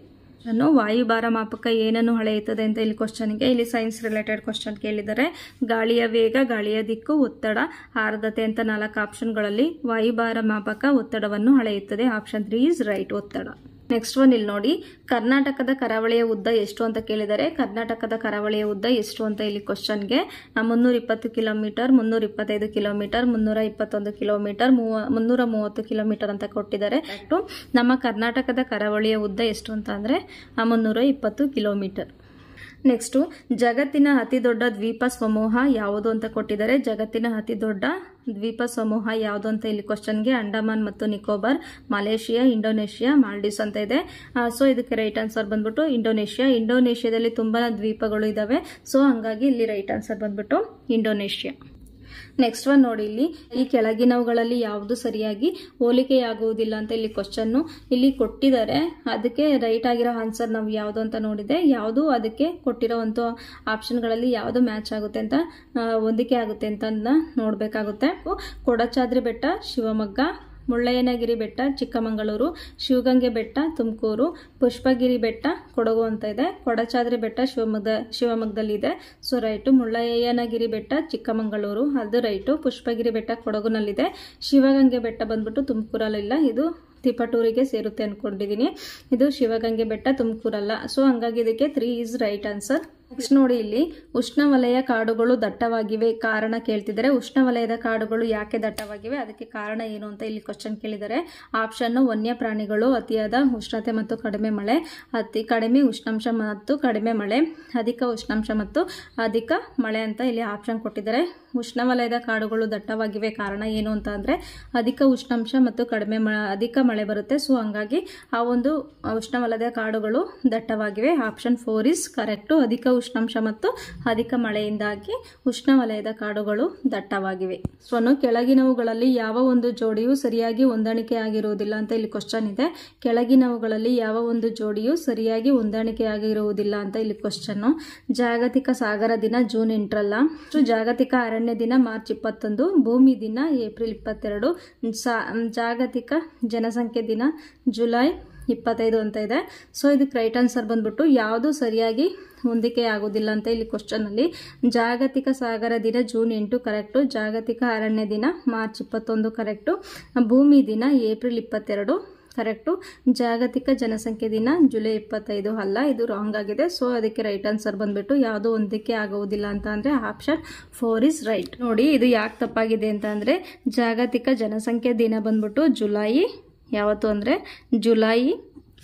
ವಾಯುಭಾರ ಮಾಪಕ ಏನನ್ನು ಅಳೆಯುತ್ತದೆ ಅಂತ ಇಲ್ಲಿ ಕ್ವಶನ್ಗೆ ಇಲ್ಲಿ ಸೈನ್ಸ್ ರಿಲೇಟೆಡ್ ಕ್ವಶನ್ ಕೇಳಿದರೆ ಗಾಳಿಯ ವೇಗ, ಗಾಳಿಯ ದಿಕ್ಕು, ಒತ್ತಡ, ಆರ್ದ್ರತೆ ಅಂತ 4 ಆಪ್ಷನ್ಗಳಲ್ಲಿ ವಾಯುಭಾರ ಮಾಪಕ ಒತ್ತಡವನ್ನು ಅಳೆಯುತ್ತದೆ. ಆಪ್ಷನ್ 3 ಇಸ್ ರೈಟ್, ಒತ್ತಡ. ನೆಕ್ಸ್ಟ್ ಒನ್ ಇಲ್ಲಿ ನೋಡಿ, ಕರ್ನಾಟಕದ ಕರಾವಳಿಯ ಉದ್ದ ಎಷ್ಟು ಅಂತ ಕೇಳಿದರೆ ಕರ್ನಾಟಕದ ಕರಾವಳಿಯ ಉದ್ದ ಎಷ್ಟು ಅಂತ ಇಲ್ಲಿ ಕ್ವಶನ್ಗೆ 320 ಕಿಲೋಮೀಟರ್, 325 ಕಿಲೋಮೀಟರ್, 321 ಕಿಲೋಮೀಟರ್, 330 ಕಿಲೋಮೀಟರ್ ಅಂತ ಕೊಟ್ಟಿದ್ದಾರೆ. ನಮ್ಮ ಕರ್ನಾಟಕದ ಕರಾವಳಿಯ ಉದ್ದ ಎಷ್ಟು ಅಂತ ಅಂದ್ರೆ 320 ಕಿಲೋಮೀಟರ್. ನೆಕ್ಸ್ಟ್, ಜಗತ್ತಿನ ಅತಿ ದೊಡ್ಡ ದ್ವೀಪ ಸಮೂಹ ಯಾವುದು ಅಂತ ಕೊಟ್ಟಿದ್ದಾರೆ. ಜಗತ್ತಿನ ಅತಿ ದೊಡ್ಡ ದ್ವೀಪ ಸಮೂಹ ಯಾವುದು ಅಂತ ಇಲ್ಲಿ ಕ್ವಶನ್ಗೆ ಅಂಡಮಾನ್ ಮತ್ತು ನಿಕೋಬಾರ್, ಮಲೇಷಿಯಾ, ಇಂಡೋನೇಷಿಯಾ, ಮಾಲ್ಡೀವ್ಸ್ ಅಂತ ಇದೆ. ಸೊ ಇದಕ್ಕೆ ರೈಟ್ ಆನ್ಸರ್ ಬಂದ್ಬಿಟ್ಟು ಇಂಡೋನೇಷಿಯಾ. ಇಂಡೋನೇಷಿಯಾದಲ್ಲಿ ತುಂಬಾ ದ್ವೀಪಗಳು ಇದಾವೆ. ಸೊ ಹಂಗಾಗಿ ಇಲ್ಲಿ ರೈಟ್ ಆನ್ಸರ್ ಬಂದ್ಬಿಟ್ಟು ಇಂಡೋನೇಷಿಯಾ. ನೆಕ್ಸ್ಟ್ ಒನ್ ನೋಡಿ, ಇಲ್ಲಿ ಈ ಕೆಳಗಿನವುಗಳಲ್ಲಿ ಯಾವುದು ಸರಿಯಾಗಿ ಹೋಲಿಕೆಯಾಗುವುದಿಲ್ಲ ಅಂತ ಇಲ್ಲಿ ಕ್ವಶನ್ನು ಇಲ್ಲಿ ಕೊಟ್ಟಿದ್ದಾರೆ. ಅದಕ್ಕೆ ರೈಟ್ ಆಗಿರೋ ಆನ್ಸರ್ ನಾವು ಯಾವುದು ಅಂತ ನೋಡಿದೆ. ಯಾವುದು ಅದಕ್ಕೆ ಕೊಟ್ಟಿರೋವಂಥ ಆಪ್ಷನ್ಗಳಲ್ಲಿ ಯಾವುದು ಮ್ಯಾಚ್ ಆಗುತ್ತೆ ಅಂತ ಹೊಂದಿಕೆ ಆಗುತ್ತೆ ಅಂತ ನೋಡಬೇಕಾಗುತ್ತೆ. ಕೊಡಚಾದ್ರಿ ಬೆಟ್ಟ ಶಿವಮೊಗ್ಗ, ಮುಳ್ಳಯ್ಯನಗಿರಿ ಬೆಟ್ಟ ಚಿಕ್ಕಮಗಳೂರು, ಶಿವಗಂಗೆ ಬೆಟ್ಟ ತುಮಕೂರು, ಪುಷ್ಪಗಿರಿ ಬೆಟ್ಟ ಕೊಡಗು ಅಂತ ಇದೆ. ಕೊಡಚಾದ್ರಿ ಬೆಟ್ಟ ಶಿವಮೊಗ್ಗದಲ್ಲಿ ಇದೆ. So right. ಮುಳ್ಳಯ್ಯನಗಿರಿ ಬೆಟ್ಟ ಚಿಕ್ಕಮಗಳೂರು, ಅದು ರೈಟು. ಪುಷ್ಪಗಿರಿ ಬೆಟ್ಟ ಕೊಡಗುನಲ್ಲಿದೆ. ಶಿವಗಂಗೆ ಬೆಟ್ಟ ಬಂದ್ಬಿಟ್ಟು ತುಮಕೂರಲ್ಲಿಲ್ಲ, ಇದು ತಿಪಟೂರಿಗೆ ಸೇರುತ್ತೆ ಅನ್ಕೊಂಡಿದ್ದೀನಿ. ಇದು ಶಿವಗಂಗೆ ಬೆಟ್ಟ ತುಮಕೂರಲ್ಲ. ಸೊ ಹಂಗಾಗಿ ಇದಕ್ಕೆ 3 ಇಸ್ ರೈಟ್ ಆನ್ಸರ್. ನೆಕ್ಸ್ಟ್ ನೋಡಿ, ಇಲ್ಲಿ ಉಷ್ಣವಲಯ ಕಾಡುಗಳು ದಟ್ಟವಾಗಿವೆ, ಕಾರಣ ಕೇಳ್ತಿದ್ದಾರೆ. ಉಷ್ಣವಲಯದ ಕಾಡುಗಳು ಯಾಕೆ ದಟ್ಟವಾಗಿವೆ, ಅದಕ್ಕೆ ಕಾರಣ ಏನು ಅಂತ ಇಲ್ಲಿ ಕ್ವಶನ್ ಕೇಳಿದ್ದಾರೆ. ಆಪ್ಷನ್: ವನ್ಯ ಪ್ರಾಣಿಗಳು, ಅತಿಯಾದ ಉಷ್ಣತೆ ಮತ್ತು ಕಡಿಮೆ ಮಳೆ, ಅತಿ ಕಡಿಮೆ ಉಷ್ಣಾಂಶ ಮತ್ತು ಕಡಿಮೆ ಮಳೆ, ಅಧಿಕ ಉಷ್ಣಾಂಶ ಮತ್ತು ಅಧಿಕ ಮಳೆ ಅಂತ ಇಲ್ಲಿ ಆಪ್ಷನ್ ಕೊಟ್ಟಿದ್ದಾರೆ. ಉಷ್ಣವಲಯದ ಕಾಡುಗಳು ದಟ್ಟವಾಗಿವೆ ಕಾರಣ ಏನು ಅಂತ ಅಂದ್ರೆ ಅಧಿಕ ಉಷ್ಣಾಂಶ ಮತ್ತು ಅಧಿಕ ಮಳೆ ಬರುತ್ತೆ. ಸೊ ಹಂಗಾಗಿ ಆ ಒಂದು ಉಷ್ಣವಲಯದ ಕಾಡುಗಳು ದಟ್ಟವಾಗಿವೆ. Option 4 is correct. ಅಧಿಕ ಉಷ್ಣಾಂಶ ಮತ್ತು ಅಧಿಕ ಮಳೆಯಿಂದಾಗಿ ಉಷ್ಣವಲಯದ ಕಾಡುಗಳು ದಟ್ಟವಾಗಿವೆ. ಸೊ ಕೆಳಗಿನವುಗಳಲ್ಲಿ ಯಾವ ಒಂದು ಜೋಡಿಯು ಸರಿಯಾಗಿ ಹೊಂದಾಣಿಕೆಯಾಗಿರುವುದಿಲ್ಲ ಅಂತ ಇಲ್ಲಿ ಕ್ವಶನ್ ಇದೆ. ಕೆಳಗಿನವುಗಳಲ್ಲಿ ಯಾವ ಒಂದು ಜೋಡಿಯು ಸರಿಯಾಗಿ ಹೊಂದಾಣಿಕೆಯಾಗಿರುವುದಿಲ್ಲ ಅಂತ ಇಲ್ಲಿ ಕ್ವಶನ್. ಜಾಗತಿಕ ಸಾಗರ ದಿನ ಜೂನ್ 8ರಲ್ಲ, ಜಾಗತಿಕ ಅರಣ್ಯ ದಿನ ಮಾರ್ಚ್ 21, ಭೂಮಿ ದಿನ ಏಪ್ರಿಲ್ 22, ಜಾಗತಿಕ ಜನಸಂಖ್ಯೆ ದಿನ ಜುಲೈ 25 ಅಂತ ಇದೆ. ಸೊ ಇದಕ್ಕೆ ರೈಟ್ ಆನ್ಸರ್ ಬಂದ್ಬಿಟ್ಟು ಯಾವುದು ಸರಿಯಾಗಿ ಹೊಂದಿಕೆ ಆಗುವುದಿಲ್ಲ ಅಂತ ಇಲ್ಲಿ ಕ್ವಶನ್ ಅಲ್ಲಿ. ಜಾಗತಿಕ ಸಾಗರ ದಿನ ಜೂನ್ 8 ಕರೆಕ್ಟು, ಜಾಗತಿಕ ಅರಣ್ಯ ದಿನ ಮಾರ್ಚ್ 21 ಕರೆಕ್ಟು, ಭೂಮಿ ದಿನ ಏಪ್ರಿಲ್ 22 ಕರೆಕ್ಟು. ಜಾಗತಿಕ ಜನಸಂಖ್ಯೆ ದಿನ ಜುಲೈ 25 ಅಲ್ಲ, ಇದು ರಾಂಗ್ ಆಗಿದೆ. ಸೊ ಅದಕ್ಕೆ ರೈಟ್ ಆನ್ಸರ್ ಬಂದ್ಬಿಟ್ಟು ಯಾವುದೋ ಒಂದಕ್ಕೆ ಆಗುವುದಿಲ್ಲ ಅಂತ ಅಂದರೆ ಆಪ್ಷನ್ 4 ಇಸ್ ರೈಟ್. ನೋಡಿ ಇದು ಯಾಕೆ ತಪ್ಪಾಗಿದೆ ಅಂತ ಅಂದರೆ ಜಾಗತಿಕ ಜನಸಂಖ್ಯೆ ದಿನ ಬಂದ್ಬಿಟ್ಟು ಜುಲೈ ಯಾವತ್ತು ಅಂದರೆ ಜುಲೈ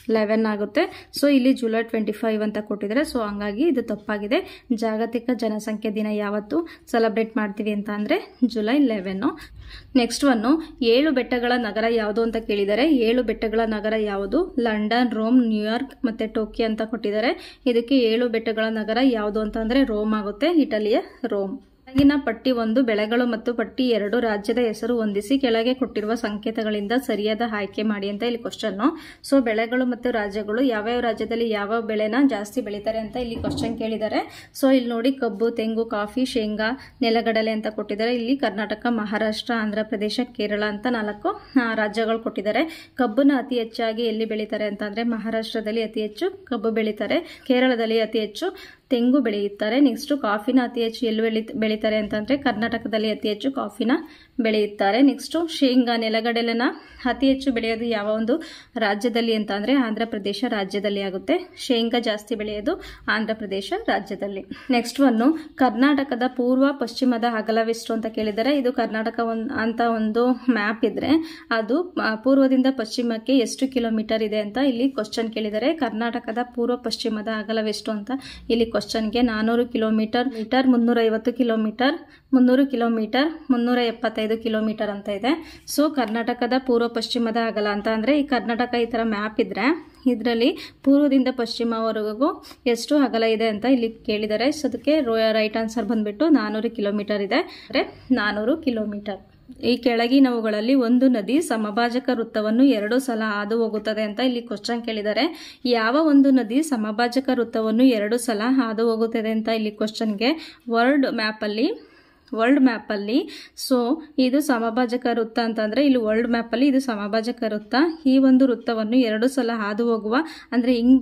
11 ಆಗುತ್ತೆ. ಸೊ ಇಲ್ಲಿ ಜುಲೈ 25 ಅಂತ ಕೊಟ್ಟಿದ್ದಾರೆ. ಸೊ ಹಂಗಾಗಿ ಇದು ತಪ್ಪಾಗಿದೆ. ಜಾಗತಿಕ ಜನಸಂಖ್ಯೆ ದಿನ ಯಾವತ್ತು ಸೆಲೆಬ್ರೇಟ್ ಮಾಡ್ತೀವಿ ಅಂತ ಅಂದರೆ ಜುಲೈ 11. ನೆಕ್ಸ್ಟ್ ಒನ್ನು 7 ಬೆಟ್ಟಗಳ ನಗರ ಯಾವುದು ಅಂತ ಕೇಳಿದ್ದಾರೆ. 7 ಬೆಟ್ಟಗಳ ನಗರ ಯಾವುದು? ಲಂಡನ್, ರೋಮ್, ನ್ಯೂಯಾರ್ಕ್ ಮತ್ತು ಟೋಕಿಯೋ ಅಂತ ಕೊಟ್ಟಿದ್ದಾರೆ. ಇದಕ್ಕೆ 7 ಬೆಟ್ಟಗಳ ನಗರ ಯಾವುದು ಅಂತ ಅಂದರೆ ರೋಮ್ ಆಗುತ್ತೆ, ಇಟಲಿಯ ರೋಮ್. ಕೆಳಗಿನ ಪಟ್ಟಿ 1 ಬೆಳೆಗಳು ಮತ್ತು ಪಟ್ಟಿ 2 ರಾಜ್ಯದ ಹೆಸರು ಹೊಂದಿಸಿ ಕೆಳಗೆ ಕೊಟ್ಟಿರುವ ಸಂಕೇತಗಳಿಂದ ಸರಿಯಾದ ಆಯ್ಕೆ ಮಾಡಿ ಅಂತ ಇಲ್ಲಿ ಕ್ವಶನ್. ಸೊ ಬೆಳೆಗಳು ಮತ್ತು ರಾಜ್ಯಗಳು ಯಾವ್ಯಾವ ರಾಜ್ಯದಲ್ಲಿ ಯಾವ ಬೆಳೆನ ಜಾಸ್ತಿ ಬೆಳೀತಾರೆ ಅಂತ ಇಲ್ಲಿ ಕ್ವಶನ್ ಕೇಳಿದ್ದಾರೆ. ಸೊ ಇಲ್ಲಿ ನೋಡಿ ಕಬ್ಬು, ತೆಂಗು, ಕಾಫಿ, ಶೇಂಗಾ, ನೆಲಗಡಲೆ ಅಂತ ಕೊಟ್ಟಿದ್ದಾರೆ. ಇಲ್ಲಿ ಕರ್ನಾಟಕ, ಮಹಾರಾಷ್ಟ್ರ, ಆಂಧ್ರ ಪ್ರದೇಶ, ಕೇರಳ ಅಂತ 4 ರಾಜ್ಯಗಳು ಕೊಟ್ಟಿದ್ದಾರೆ. ಕಬ್ಬನ್ನ ಅತಿ ಹೆಚ್ಚಾಗಿ ಎಲ್ಲಿ ಬೆಳೀತಾರೆ ಅಂತ ಅಂದ್ರೆ ಮಹಾರಾಷ್ಟ್ರದಲ್ಲಿ ಅತಿ ಹೆಚ್ಚು ಕಬ್ಬು ಬೆಳೀತಾರೆ, ಕೇರಳದಲ್ಲಿ ಅತಿ ಹೆಚ್ಚು ತೆಂಗು ಬೆಳೆಯುತ್ತಾರೆ. ನೆಕ್ಸ್ಟ್ ಕಾಫಿನ ಅತಿ ಹೆಚ್ಚು ಎಲ್ಲಿ ಬೆಳೀತಾರೆ ಅಂತಂದ್ರೆ ಕರ್ನಾಟಕದಲ್ಲಿ ಅತಿ ಹೆಚ್ಚು ಕಾಫಿನ ಬೆಳೆಯುತ್ತಾರೆ. ನೆಕ್ಸ್ಟ್ ಶೇಂಗಾ, ನೆಲಗಡಲೆನ ಅತಿ ಹೆಚ್ಚು ಬೆಳೆಯೋದು ಯಾವ ಒಂದು ರಾಜ್ಯದಲ್ಲಿ ಅಂತ ಅಂದ್ರೆ ಆಂಧ್ರ ಪ್ರದೇಶ ರಾಜ್ಯದಲ್ಲಿ ಆಗುತ್ತೆ. ಶೇಂಗಾ ಜಾಸ್ತಿ ಬೆಳೆಯೋದು ಆಂಧ್ರ ಪ್ರದೇಶ ರಾಜ್ಯದಲ್ಲಿ. ನೆಕ್ಸ್ಟ್ ಒನ್ನು ಕರ್ನಾಟಕದ ಪೂರ್ವ ಪಶ್ಚಿಮದ ಅಗಲವೆಷ್ಟು ಅಂತ ಕೇಳಿದರೆ. ಇದು ಕರ್ನಾಟಕ ಅಂತ ಒಂದು ಮ್ಯಾಪ್ ಇದ್ರೆ ಅದು ಪೂರ್ವದಿಂದ ಪಶ್ಚಿಮಕ್ಕೆ ಎಷ್ಟು ಕಿಲೋಮೀಟರ್ ಇದೆ ಅಂತ ಇಲ್ಲಿ ಕ್ವಶನ್ ಕೇಳಿದರೆ. ಕರ್ನಾಟಕದ ಪೂರ್ವ ಪಶ್ಚಿಮದ ಅಗಲವೆಷ್ಟು ಅಂತ ಇಲ್ಲಿ ಕ್ವಶನ್ಗೆ 400 ಕಿಲೋಮೀಟರ್, 350 ಕಿಲೋಮೀಟರ್, 300 ಕಿಲೋಮೀಟರ್, 375 ಕಿಲೋಮೀಟರ್ ಅಂತ ಇದೆ. ಸೊ ಕರ್ನಾಟಕದ ಪೂರ್ವ ಪಶ್ಚಿಮದ ಅಗಲ ಅಂತ ಅಂದ್ರೆ ಈ ಕರ್ನಾಟಕ ಈ ತರ ಮ್ಯಾಪ್ ಇದ್ರೆ ಇದರಲ್ಲಿ ಪೂರ್ವದಿಂದ ಪಶ್ಚಿಮವರೆಗೂ ಎಷ್ಟು ಅಗಲ ಇದೆ ಅಂತ ಇಲ್ಲಿ ಕೇಳಿದ್ದಾರೆ. ಸೊ ಅದಕ್ಕೆ ರೈಟ್ ಆನ್ಸರ್ ಬಂದ್ಬಿಟ್ಟು 400 ಕಿಲೋಮೀಟರ್ ಇದೆ, ಅಂದ್ರೆ 400 ಕಿಲೋಮೀಟರ್. ಈ ಕೆಳಗಿನವುಗಳಲ್ಲಿ ಒಂದು ನದಿ ಸಮಭಾಜಕ ವೃತ್ತವನ್ನು 2 ಸಲ ಹಾದು ಹೋಗುತ್ತದೆ ಅಂತ ಇಲ್ಲಿ ಕ್ವಶನ್ ಕೇಳಿದ್ದಾರೆ. ಯಾವ ಒಂದು ನದಿ ಸಮಭಾಜಕ ವೃತ್ತವನ್ನು 2 ಸಲ ಹಾದು ಹೋಗುತ್ತದೆ ಅಂತ ಇಲ್ಲಿ ಕ್ವಶನ್ಗೆ ವರ್ಲ್ಡ್ ಮ್ಯಾಪ್ ಅಲ್ಲಿ ಸೊ ಇದು ಸಮಭಾಜಕ ವೃತ್ತ ಅಂತಂದ್ರೆ ಇಲ್ಲಿ ವರ್ಲ್ಡ್ ಮ್ಯಾಪ್ ಅಲ್ಲಿ ಇದು ಸಮಭಾಜಕ ವೃತ್ತ. ಈ ಒಂದು ವೃತ್ತವನ್ನು 2 ಸಲ ಹಾದು ಹೋಗುವ ಅಂದ್ರೆ ಹಿಂಗ್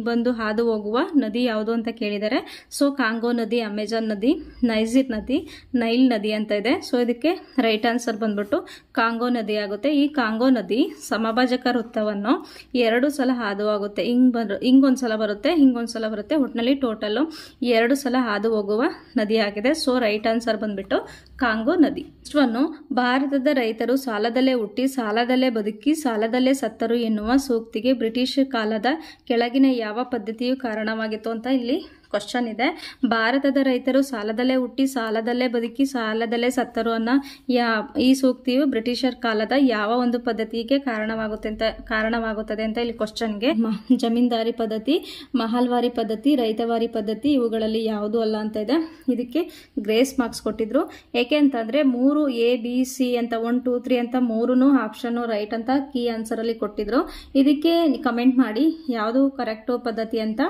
ಬಂದು ಹಾದು ಹೋಗುವ ನದಿ ಯಾವುದು ಅಂತ ಕೇಳಿದರೆ. ಸೊ ಕಾಂಗೋ ನದಿ, ಅಮೆಜಾನ್ ನದಿ, ನೈಜರ್ ನದಿ, ನೈಲ್ ನದಿ ಅಂತ ಇದೆ. ಸೊ ಇದಕ್ಕೆ ರೈಟ್ ಆನ್ಸರ್ ಬಂದ್ಬಿಟ್ಟು ಕಾಂಗೋ ನದಿ ಆಗುತ್ತೆ. ಈ ಕಾಂಗೋ ನದಿ ಸಮಭಾಜಕ ವೃತ್ತವನ್ನು 2 ಸಲ ಹಾದು ಹೋಗುತ್ತೆ. ಹಿಂಗೊಂದ್ಸಲ ಬರುತ್ತೆ, ಹಿಂಗೊಂದ್ಸಲ ಬರುತ್ತೆ, ಒಟ್ಟಿನಲ್ಲಿ ಟೋಟಲ್ 2 ಸಲ ಹಾದು ಹೋಗುವ ನದಿ ಆಗಿದೆ. ಸೊ ರೈಟ್ ಆನ್ಸರ್ ಬಂದ್ಬಿಟ್ಟು ಕಾಂಗೋ ನದಿ. ಭಾರತದ ರೈತರು ಸಾಲದಲ್ಲೇ ಹುಟ್ಟಿ ಸಾಲದಲ್ಲೇ ಬದುಕಿ ಸಾಲದಲ್ಲೇ ಸತ್ತರು ಎನ್ನುವ ಸೂಕ್ತಿಗೆ ಬ್ರಿಟಿಷ್ ಕಾಲದ ಕೆಳಗಿನ ಯಾವ ಪದ್ಧತಿಯು ಕಾರಣವಾಗಿತ್ತು ಅಂತ ಇಲ್ಲಿ ಕ್ವಶನ್ ಇದೆ. ಭಾರತದ ರೈತರು ಸಾಲದಲ್ಲೇ ಹುಟ್ಟಿ ಸಾಲದಲ್ಲೇ ಬದುಕಿ ಸಾಲದಲ್ಲೇ ಸತ್ತರು ಅನ್ನೋ ಈ ಸೂಕ್ತಿಯು ಬ್ರಿಟಿಷರ್ ಕಾಲದ ಯಾವ ಒಂದು ಪದ್ಧತಿಗೆ ಕಾರಣವಾಗುತ್ತದೆ ಅಂತ ಇಲ್ಲಿ ಕ್ವಶನ್ಗೆ ಜಮೀನ್ದಾರಿ ಪದ್ಧತಿ, ಮಹಲ್ವಾರಿ ಪದ್ಧತಿ, ರೈತವಾರಿ ಪದ್ಧತಿ ಇವುಗಳಲ್ಲಿ ಯಾವುದು ಅಲ್ಲ ಅಂತ ಇದೆ. ಇದಕ್ಕೆ ಗ್ರೇಸ್ ಮಾರ್ಕ್ಸ್ ಕೊಟ್ಟಿದ್ರು. ಏಕೆ ಅಂತಂದ್ರೆ 3 ABC ಅಂತ 1 2 3 ಅಂತ 3 ಆಪ್ಷನ್ ರೈಟ್ ಅಂತ ಕೀ ಆನ್ಸರ್ ಅಲ್ಲಿ ಕೊಟ್ಟಿದ್ರು. ಇದಕ್ಕೆ ಕಮೆಂಟ್ ಮಾಡಿ ಯಾವುದು ಕರೆಕ್ಟ್ ಪದ್ಧತಿ ಅಂತ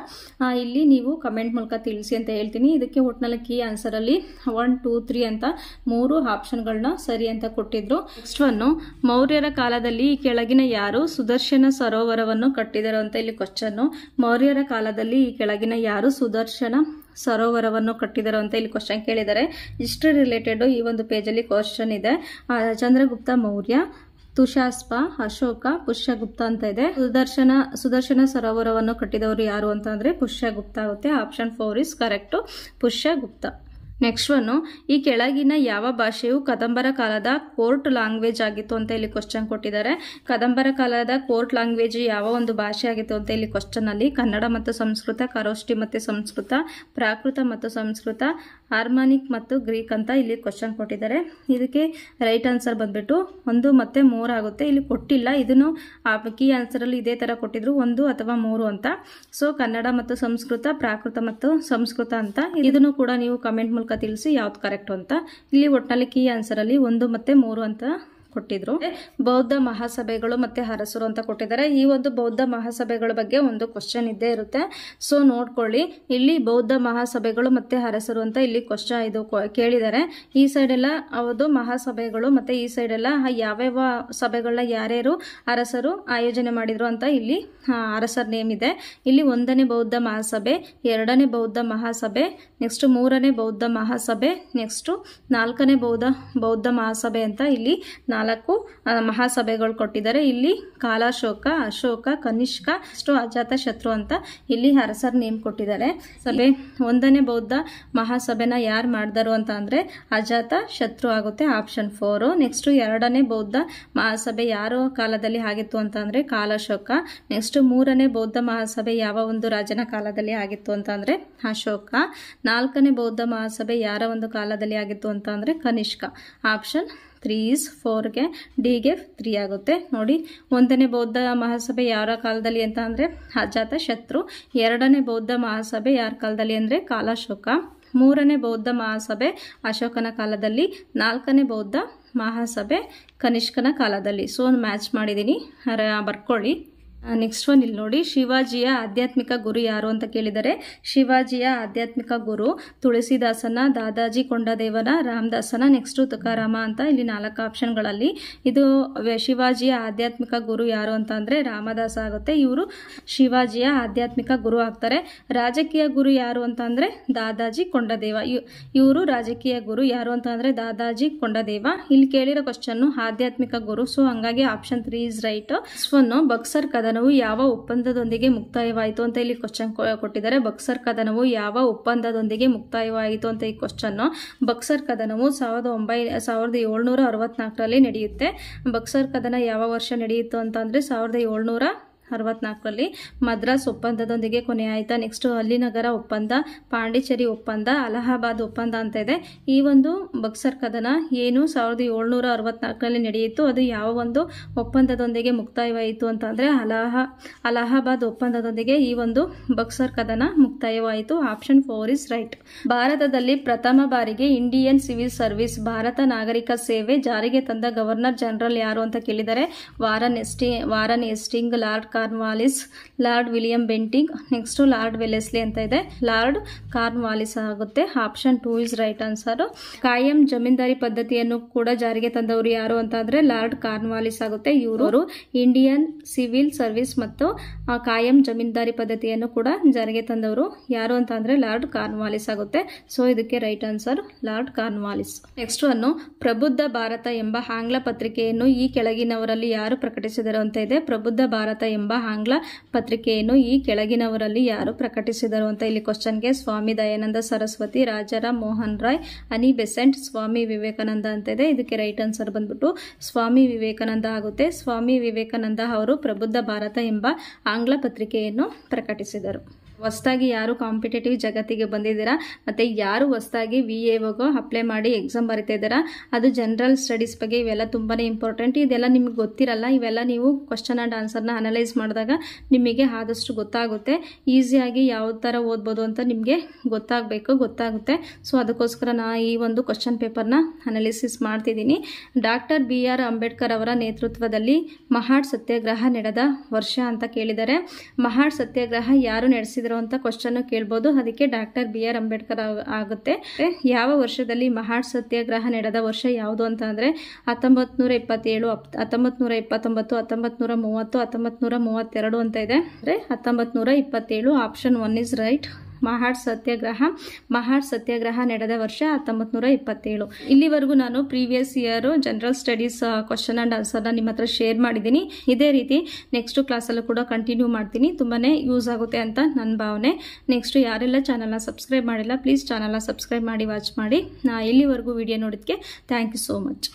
ಇಲ್ಲಿ ನೀವು ಕಮೆಂಟ್ ಮೂಲಕ ತಿಳಿಸಿ ಅಂತ ಹೇಳ್ತೀನಿ. ಇದಕ್ಕೆ ಒಟ್ಟಿನಲ್ಲಿ ಕೀ ಆನ್ಸರ್ ಅಲ್ಲಿ 1 2 3 ಅಂತ 3 ಆಪ್ಷನ್ಗಳನ್ನ ಸರಿ ಅಂತ ಕೊಟ್ಟಿದ್ರು. ನೆಕ್ಸ್ಟ್ ಒನ್ನು ಮೌರ್ಯರ ಕಾಲದಲ್ಲಿ ಈ ಕೆಳಗಿನ ಯಾರು ಸುದರ್ಶನ ಸರೋವರವನ್ನು ಕಟ್ಟಿದರು ಅಂತ ಇಲ್ಲಿ ಕ್ವಶನ್. ಮೌರ್ಯರ ಕಾಲದಲ್ಲಿ ಈ ಕೆಳಗಿನ ಯಾರು ಸುದರ್ಶನ ಸರೋವರವನ್ನು ಕಟ್ಟಿದರು ಅಂತ ಇಲ್ಲಿ ಕ್ವಶನ್ ಕೇಳಿದ್ದಾರೆ. ಹಿಸ್ಟ್ರಿ ರಿಲೇಟೆಡ್ ಈ ಒಂದು ಪೇಜಲ್ಲಿ ಕ್ವಶನ್ ಇದೆ. ಚಂದ್ರಗುಪ್ತ ಮೌರ್ಯ, ತುಷಾಸ್ಪ, ಅಶೋಕ, ಪುಷ್ಯಗುಪ್ತ ಅಂತ ಇದೆ. ಸುದರ್ಶನ ಸರೋವರವನ್ನು ಕಟ್ಟಿದವರು ಯಾರು ಅಂತ ಅಂದ್ರೆ ಪುಷ್ಯಗುಪ್ತ ಆಗುತ್ತೆ. Option 4 is correct, Pushyagupta. Next one ಈ ಕೆಳಗಿನ ಯಾವ ಭಾಷೆಯು ಕದಂಬರ ಕಾಲದ ಕೋರ್ಟ್ ಲ್ಯಾಂಗ್ವೇಜ್ ಆಗಿತ್ತು ಅಂತ ಇಲ್ಲಿ ಕ್ವಶನ್ ಕೊಟ್ಟಿದ್ದಾರೆ. ಕದಂಬರ ಕಾಲದ ಕೋರ್ಟ್ ಲ್ಯಾಂಗ್ವೇಜ್ ಯಾವ ಒಂದು ಭಾಷೆ ಆಗಿತ್ತು ಅಂತ ಇಲ್ಲಿ ಕ್ವಶನ್ ಅಲ್ಲಿ ಕನ್ನಡ ಮತ್ತು ಸಂಸ್ಕೃತ, ಖರೋಷ್ಠಿ ಮತ್ತು ಸಂಸ್ಕೃತ, ಪ್ರಾಕೃತ ಮತ್ತು ಸಂಸ್ಕೃತ, ಹಾರ್ಮೋನಿಕ್ ಮತ್ತು ಗ್ರೀಕ್ ಅಂತ ಇಲ್ಲಿ ಕ್ವಶನ್ ಕೊಟ್ಟಿದ್ದಾರೆ. ಇದಕ್ಕೆ ರೈಟ್ ಆನ್ಸರ್ ಬಂದ್ಬಿಟ್ಟು 1 ಮತ್ತು 3 ಆಗುತ್ತೆ. ಇಲ್ಲಿ ಕೊಟ್ಟಿಲ್ಲ, ಇದನ್ನು ಕೀ ಆನ್ಸರ್ ಅಲ್ಲಿ ಇದೇ ತರ ಕೊಟ್ಟಿದ್ರು 1 ಅಥವಾ 3 ಅಂತ. ಸೊ ಕನ್ನಡ ಮತ್ತು ಸಂಸ್ಕೃತ, ಪ್ರಾಕೃತ ಮತ್ತು ಸಂಸ್ಕೃತ ಅಂತ. ಇದನ್ನು ಕೂಡ ನೀವು ಕಮೆಂಟ್ ಮೂಲಕ ತಿಳಿಸಿ ಯಾವ್ದು ಕರೆಕ್ಟ್ ಅಂತ. ಇಲ್ಲಿ ಒಟ್ಟಿನಲ್ಲಿ ಕೀ ಆನ್ಸರ್ ಅಲ್ಲಿ 1 ಮತ್ತು 3 ಅಂತ ಕೊಟ್ಟಿದ್ರು. ಬೌದ್ಧ ಮಹಾಸಭೆಗಳು ಮತ್ತೆ ಅರಸರು ಅಂತ ಕೊಟ್ಟಿದ್ದಾರೆ. ಈ ಒಂದು ಬೌದ್ಧ ಮಹಾಸಭೆಗಳ ಬಗ್ಗೆ ಒಂದು ಕ್ವಶನ್ ಇದ್ದೇ ಇರುತ್ತೆ. ಸೊ ನೋಡ್ಕೊಳ್ಳಿ, ಇಲ್ಲಿ ಬೌದ್ಧ ಮಹಾಸಭೆಗಳು ಮತ್ತೆ ಅರಸರು ಅಂತ ಇಲ್ಲಿ ಕ್ವಶನ್ ಇದು ಕೇಳಿದ್ದಾರೆ. ಈ ಸೈಡ್ ಎಲ್ಲ ಅವತ್ತು ಮಹಾಸಭೆಗಳು ಮತ್ತೆ ಈ ಸೈಡ್ ಎಲ್ಲ ಯಾವ್ಯಾವ ಸಭೆಗಳನ್ನ ಯಾರ್ಯಾರು ಅರಸರು ಆಯೋಜನೆ ಮಾಡಿದ್ರು ಅಂತ ಇಲ್ಲಿ ಅರಸರ ನೇಮ್ ಇದೆ. ಇಲ್ಲಿ 1ನೇ ಬೌದ್ಧ ಮಹಾಸಭೆ, 2ನೇ ಬೌದ್ಧ ಮಹಾಸಭೆ, ನೆಕ್ಸ್ಟ್ 3ನೇ ಬೌದ್ಧ ಮಹಾಸಭೆ, ನೆಕ್ಸ್ಟ್ 4ನೇ ಬೌದ್ಧ ಮಹಾಸಭೆ ಅಂತ ಇಲ್ಲಿ 4 ಮಹಾಸಭೆಗಳು ಕೊಟ್ಟಿದ್ದಾರೆ. ಇಲ್ಲಿ ಕಾಲಾಶೋಕ, ಅಶೋಕ, ಕನಿಷ್ಕ, ಅಜಾತ ಶತ್ರು ಅಂತ ಇಲ್ಲಿ ಅರಸರ ನೇಮ್ ಕೊಟ್ಟಿದ್ದಾರೆ. ಸಭೆ 1ನೇ ಬೌದ್ಧ ಮಹಾಸಭೆನ ಯಾರು ಮಾಡಿದರು ಅಂತ ಅಂದ್ರೆ ಅಜಾತ ಶತ್ರು ಆಗುತ್ತೆ, ಆಪ್ಷನ್ 4. ನೆಕ್ಸ್ಟ್ 2ನೇ ಬೌದ್ಧ ಮಹಾಸಭೆ ಯಾರ ಕಾಲದಲ್ಲಿ ಆಗಿತ್ತು ಅಂತ ಅಂದ್ರೆ ಕಾಲಾಶೋಕ. ನೆಕ್ಸ್ಟ್ 3ನೇ ಬೌದ್ಧ ಮಹಾಸಭೆ ಯಾವ ಒಂದು ರಾಜನ ಕಾಲದಲ್ಲಿ ಆಗಿತ್ತು ಅಂತ ಅಂದ್ರೆ ಅಶೋಕ. 4ನೇ ಬೌದ್ಧ ಮಹಾಸಭೆ ಯಾರ ಒಂದು ಕಾಲದಲ್ಲಿ ಆಗಿತ್ತು ಅಂತ ಅಂದ್ರೆ ಕನಿಷ್ಕ. ಆಪ್ಷನ್ 3 is 4ಗೆ ಡಿಗೆ 3 ಆಗುತ್ತೆ. ನೋಡಿ, 1ನೇ ಬೌದ್ಧ ಮಹಾಸಭೆ ಯಾರ ಕಾಲದಲ್ಲಿ ಅಂತ ಅಂದ್ರೆ ಅಜಾತ ಶತ್ರು. 2ನೇ ಬೌದ್ಧ ಮಹಾಸಭೆ ಯಾರ ಕಾಲದಲ್ಲಿ ಅಂದ್ರೆ ಕಾಲಾಶೋಕ. 3ನೇ ಬೌದ್ಧ ಮಹಾಸಭೆ ಅಶೋಕನ ಕಾಲದಲ್ಲಿ. 4ನೇ ಬೌದ್ಧ ಮಹಾಸಭೆ ಕನಿಷ್ಕನ ಕಾಲದಲ್ಲಿ. ಸೊ ಮ್ಯಾಚ್ ಮಾಡಿದ್ದೀನಿ, ಬರ್ಕೊಳ್ಳಿ. ನೆಕ್ಸ್ಟ್ ಒನ್ ಇಲ್ಲಿ ನೋಡಿ, ಶಿವಾಜಿಯ ಆಧ್ಯಾತ್ಮಿಕ ಗುರು ಯಾರು ಅಂತ ಕೇಳಿದರೆ ಶಿವಾಜಿಯ ಆಧ್ಯಾತ್ಮಿಕ ಗುರು ತುಳಸಿದಾಸನ, ದಾದಾಜಿ ಕೊಂಡದೇವನ, ರಾಮದಾಸನ, ನೆಕ್ಸ್ಟ್ ತುಕಾರಾಮ ಅಂತ ಇಲ್ಲಿ 4 ಆಪ್ಷನ್ಗಳಲ್ಲಿ. ಇದು ಶಿವಾಜಿಯ ಆಧ್ಯಾತ್ಮಿಕ ಗುರು ಯಾರು ಅಂತ ಅಂದ್ರೆ ರಾಮದಾಸ ಆಗುತ್ತೆ. ಇವರು ಶಿವಾಜಿಯ ಆಧ್ಯಾತ್ಮಿಕ ಗುರು ಆಗ್ತಾರೆ. ರಾಜಕೀಯ ಗುರು ಯಾರು ಅಂತ ಅಂದ್ರೆ ದಾದಾಜಿ ಕೊಂಡದೇವ. ಇವರು ರಾಜಕೀಯ ಗುರು ಯಾರು ಅಂತ ಅಂದ್ರೆ ದಾದಾಜಿ ಕೊಂಡದೇವ. ಇಲ್ಲಿ ಕೇಳಿರೋ ಕ್ವಶನ್ ಆಧ್ಯಾತ್ಮಿಕ ಗುರು, ಸೊ ಹಂಗಾಗಿ ಆಪ್ಷನ್ 3 ಇಸ್ ರೈಟ್. ಬಕ್ಸರ್ ಕದನವು ಯಾವ ಒಪ್ಪಂದದೊಂದಿಗೆ ಮುಕ್ತಾಯವಾಯಿತು ಅಂತ ಇಲ್ಲಿ ಕ್ವಶನ್ ಕೊಟ್ಟಿದ್ದಾರೆ. ಬಕ್ಸರ್ ಕದನವು ಯಾವ ಒಪ್ಪಂದದೊಂದಿಗೆ ಮುಕ್ತಾಯವಾಯಿತು ಅಂತ ಈ ಕ್ವಶನ್. ಬಕ್ಸರ್ ಕದನವು 1764ರಲ್ಲಿ ನಡೆಯುತ್ತೆ. ಬಕ್ಸರ್ ಕದನ ಯಾವ ವರ್ಷ ನಡೆಯಿತು ಅಂತ ಅಂದ್ರೆ 1764ರಲ್ಲಿ. ಮದ್ರಾಸ್ ಒಪ್ಪಂದದೊಂದಿಗೆ ಕೊನೆ ಆಯ್ತಾ. ನೆಕ್ಸ್ಟ್ ಅಲಿನಗರ ಒಪ್ಪಂದ, ಪಾಂಡಿಚೇರಿ ಒಪ್ಪಂದ, ಅಲಹಾಬಾದ್ ಒಪ್ಪಂದ ಅಂತ ಇದೆ. ಈ ಒಂದು ಬಕ್ಸರ್ ಕದನ ಏನು 1764ರಲ್ಲಿ ನಡೆಯಿತು, ಅದು ಯಾವ ಒಂದು ಒಪ್ಪಂದದೊಂದಿಗೆ ಮುಕ್ತಾಯವಾಯಿತು ಅಂತ ಅಂದ್ರೆ ಅಲಹಾಬಾದ್ ಒಪ್ಪಂದದೊಂದಿಗೆ ಈ ಒಂದು ಬಕ್ಸರ್ ಕದನ ಮುಕ್ತಾಯವಾಯಿತು. Option 4 is right. ಭಾರತದಲ್ಲಿ ಪ್ರಥಮ ಬಾರಿಗೆ ಇಂಡಿಯನ್ ಸಿವಿಲ್ ಸರ್ವಿಸ್, ಭಾರತ ನಾಗರಿಕ ಸೇವೆ ಜಾರಿಗೆ ತಂದ ಗವರ್ನರ್ ಜನರಲ್ ಯಾರು ಅಂತ ಕೇಳಿದರೆ Warren Hastings, lord Cornwallis, lord William Bentinck, next lord Wellesley ಅಂತ ಇದೆ. ಲಾರ್ಡ್ ಕಾರ್ನ್ವಾಲಿಸ್ ಆಗುತ್ತೆ. Option 2 is right answer. ಕಾಯಂ ಜಮೀನ್ದಾರಿ ಪದ್ಧತಿಯನ್ನು ಕೂಡ ಜಾರಿಗೆ ತಂದವರು ಯಾರು ಅಂತ ಅಂದ್ರೆ ಲಾರ್ಡ್ ಕಾರ್ನ್ವಾಲಿಸ್ ಆಗುತ್ತೆ. ಇವರು ಇಂಡಿಯನ್ ಸಿವಿಲ್ ಸರ್ವಿಸ್ ಮತ್ತು ಕಾಯಂ ಜಮೀನ್ದಾರಿ ಪದ್ಧತಿಯನ್ನು ಕೂಡ ಜಾರಿಗೆ ತಂದವರು ಯಾರು ಅಂತ ಅಂದ್ರೆ ಲಾರ್ಡ್ ಕಾರ್ನ್ವಾಲಿಸ್ ಆಗುತ್ತೆ. ಸೊ ಇದಕ್ಕೆ right answer lord Cornwallis. Next ಅನ್ನು ಪ್ರಬುದ್ಧ ಭಾರತ ಎಂಬ ಆಂಗ್ಲ ಪತ್ರಿಕೆಯನ್ನು ಈ ಕೆಳಗಿನವರಲ್ಲಿ ಯಾರು ಪ್ರಕಟಿಸಿದರು ಅಂತ ಇದೆ. ಪ್ರಬುದ್ಧ ಭಾರತ ಎಂಬ ಆಂಗ್ಲ ಪತ್ರಿಕೆಯನ್ನು ಈ ಕೆಳಗಿನವರಲ್ಲಿ ಯಾರು ಪ್ರಕಟಿಸಿದರು ಅಂತ ಇಲ್ಲಿ ಕ್ವಶನ್ಗೆ ಸ್ವಾಮಿ ದಯಾನಂದ ಸರಸ್ವತಿ, ರಾಜಾರಾಮ್ ಮೋಹನ್ ರಾಯ್, ಅನಿ ಬೆಸೆಂಟ್, ಸ್ವಾಮಿ ವಿವೇಕಾನಂದ ಅಂತ ಇದೆ. ಇದಕ್ಕೆ ರೈಟ್ ಆನ್ಸರ್ ಬಂದ್ಬಿಟ್ಟು ಸ್ವಾಮಿ ವಿವೇಕಾನಂದ ಆಗುತ್ತೆ. ಸ್ವಾಮಿ ವಿವೇಕಾನಂದ ಅವರು ಪ್ರಬುದ್ಧ ಭಾರತ ಎಂಬ ಆಂಗ್ಲ ಪತ್ರಿಕೆಯನ್ನು ಪ್ರಕಟಿಸಿದರು. ಹೊಸದಾಗಿ ಯಾರು ಕಾಂಪಿಟೇಟಿವ್ ಜಗತ್ತಿಗೆ ಬಂದಿದ್ದೀರಾ ಮತ್ತು ಯಾರು ಹೊಸದಾಗಿ VAOಗೆ ಅಪ್ಲೈ ಮಾಡಿ ಎಕ್ಸಾಮ್ ಬರಿತಾ ಇದ್ದೀರಾ, ಅದು ಜನರಲ್ ಸ್ಟಡೀಸ್ ಬಗ್ಗೆ ಇವೆಲ್ಲ ತುಂಬಾ ಇಂಪಾರ್ಟೆಂಟ್. ಇದೆಲ್ಲ ನಿಮ್ಗೆ ಗೊತ್ತಿರಲ್ಲ. ಇವೆಲ್ಲ ನೀವು ಕ್ವಶನ್ ಆ್ಯಂಡ್ ಆನ್ಸರ್ನ ಅನಲೈಸ್ ಮಾಡಿದಾಗ ನಿಮಗೆ ಆದಷ್ಟು ಗೊತ್ತಾಗುತ್ತೆ. ಈಸಿಯಾಗಿ ಯಾವ ಥರ ಓದ್ಬೋದು ಅಂತ ನಿಮಗೆ ಗೊತ್ತಾಗುತ್ತೆ. ಸೊ ಅದಕ್ಕೋಸ್ಕರ ನಾನು ಈ ಒಂದು ಕ್ವಶನ್ ಪೇಪರ್ನ ಅನಾಲಿಸಿಸ್ ಮಾಡ್ತಿದ್ದೀನಿ. ಡಾಕ್ಟರ್ BR ಅಂಬೇಡ್ಕರ್ ಅವರ ನೇತೃತ್ವದಲ್ಲಿ ಮಹಾಡ್ ಸತ್ಯಾಗ್ರಹ ನಡೆದ ವರ್ಷ ಅಂತ ಕೇಳಿದರೆ ಮಹಾಡ್ ಸತ್ಯಾಗ್ರಹ ಯಾರು ನಡೆಸಿದ್ರು ಅಂತ ಕ್ವಶನ್ ಕೇಳ್ಬೋದು. ಅದಕ್ಕೆ ಡಾಕ್ಟರ್ BR ಅಂಬೇಡ್ಕರ್ ಆಗುತ್ತೆ. ಯಾವ ವರ್ಷದಲ್ಲಿ ಮಹಾಡ್ ಸತ್ಯಾಗ್ರಹ ನಡೆದ ವರ್ಷ ಯಾವುದು ಅಂತ ಅಂದ್ರೆ 1927, 1929, 1930, 1932 ಅಂತ ಇದೆ. ಅಂದ್ರೆ 1927 option 1 is right. Mahad Satyagraha ನಡೆದ ವರ್ಷ 1927. ಇಲ್ಲಿವರೆಗೂ ನಾನು previous year general studies question and ಆನ್ಸರ್ನ ನಿಮ್ಮ ಹತ್ರ ಶೇರ್ ಮಾಡಿದ್ದೀನಿ. ಇದೇ ರೀತಿ ನೆಕ್ಸ್ಟ್ ಕ್ಲಾಸಲ್ಲೂ ಕೂಡ ಕಂಟಿನ್ಯೂ ಮಾಡ್ತೀನಿ. ತುಂಬಾನೇ ಯೂಸ್ ಆಗುತ್ತೆ ಅಂತ ನನ್ನ ಭಾವನೆ. ನೆಕ್ಸ್ಟ್ ಯಾರೆಲ್ಲ ಚಾನಲ್ನ ಸಬ್ಸ್ಕ್ರೈಬ್ ಮಾಡಿಲ್ಲ, ಪ್ಲೀಸ್ ಚಾನಲ್ನ ಸಬ್ಸ್ಕ್ರೈಬ್ ಮಾಡಿ ವಾಚ್ ಮಾಡಿ. ಇಲ್ಲಿವರೆಗೂ ವಿಡಿಯೋ ನೋಡಿದ್ದಕ್ಕೆ ಥ್ಯಾಂಕ್ ಯು ಸೋ ಮಚ್.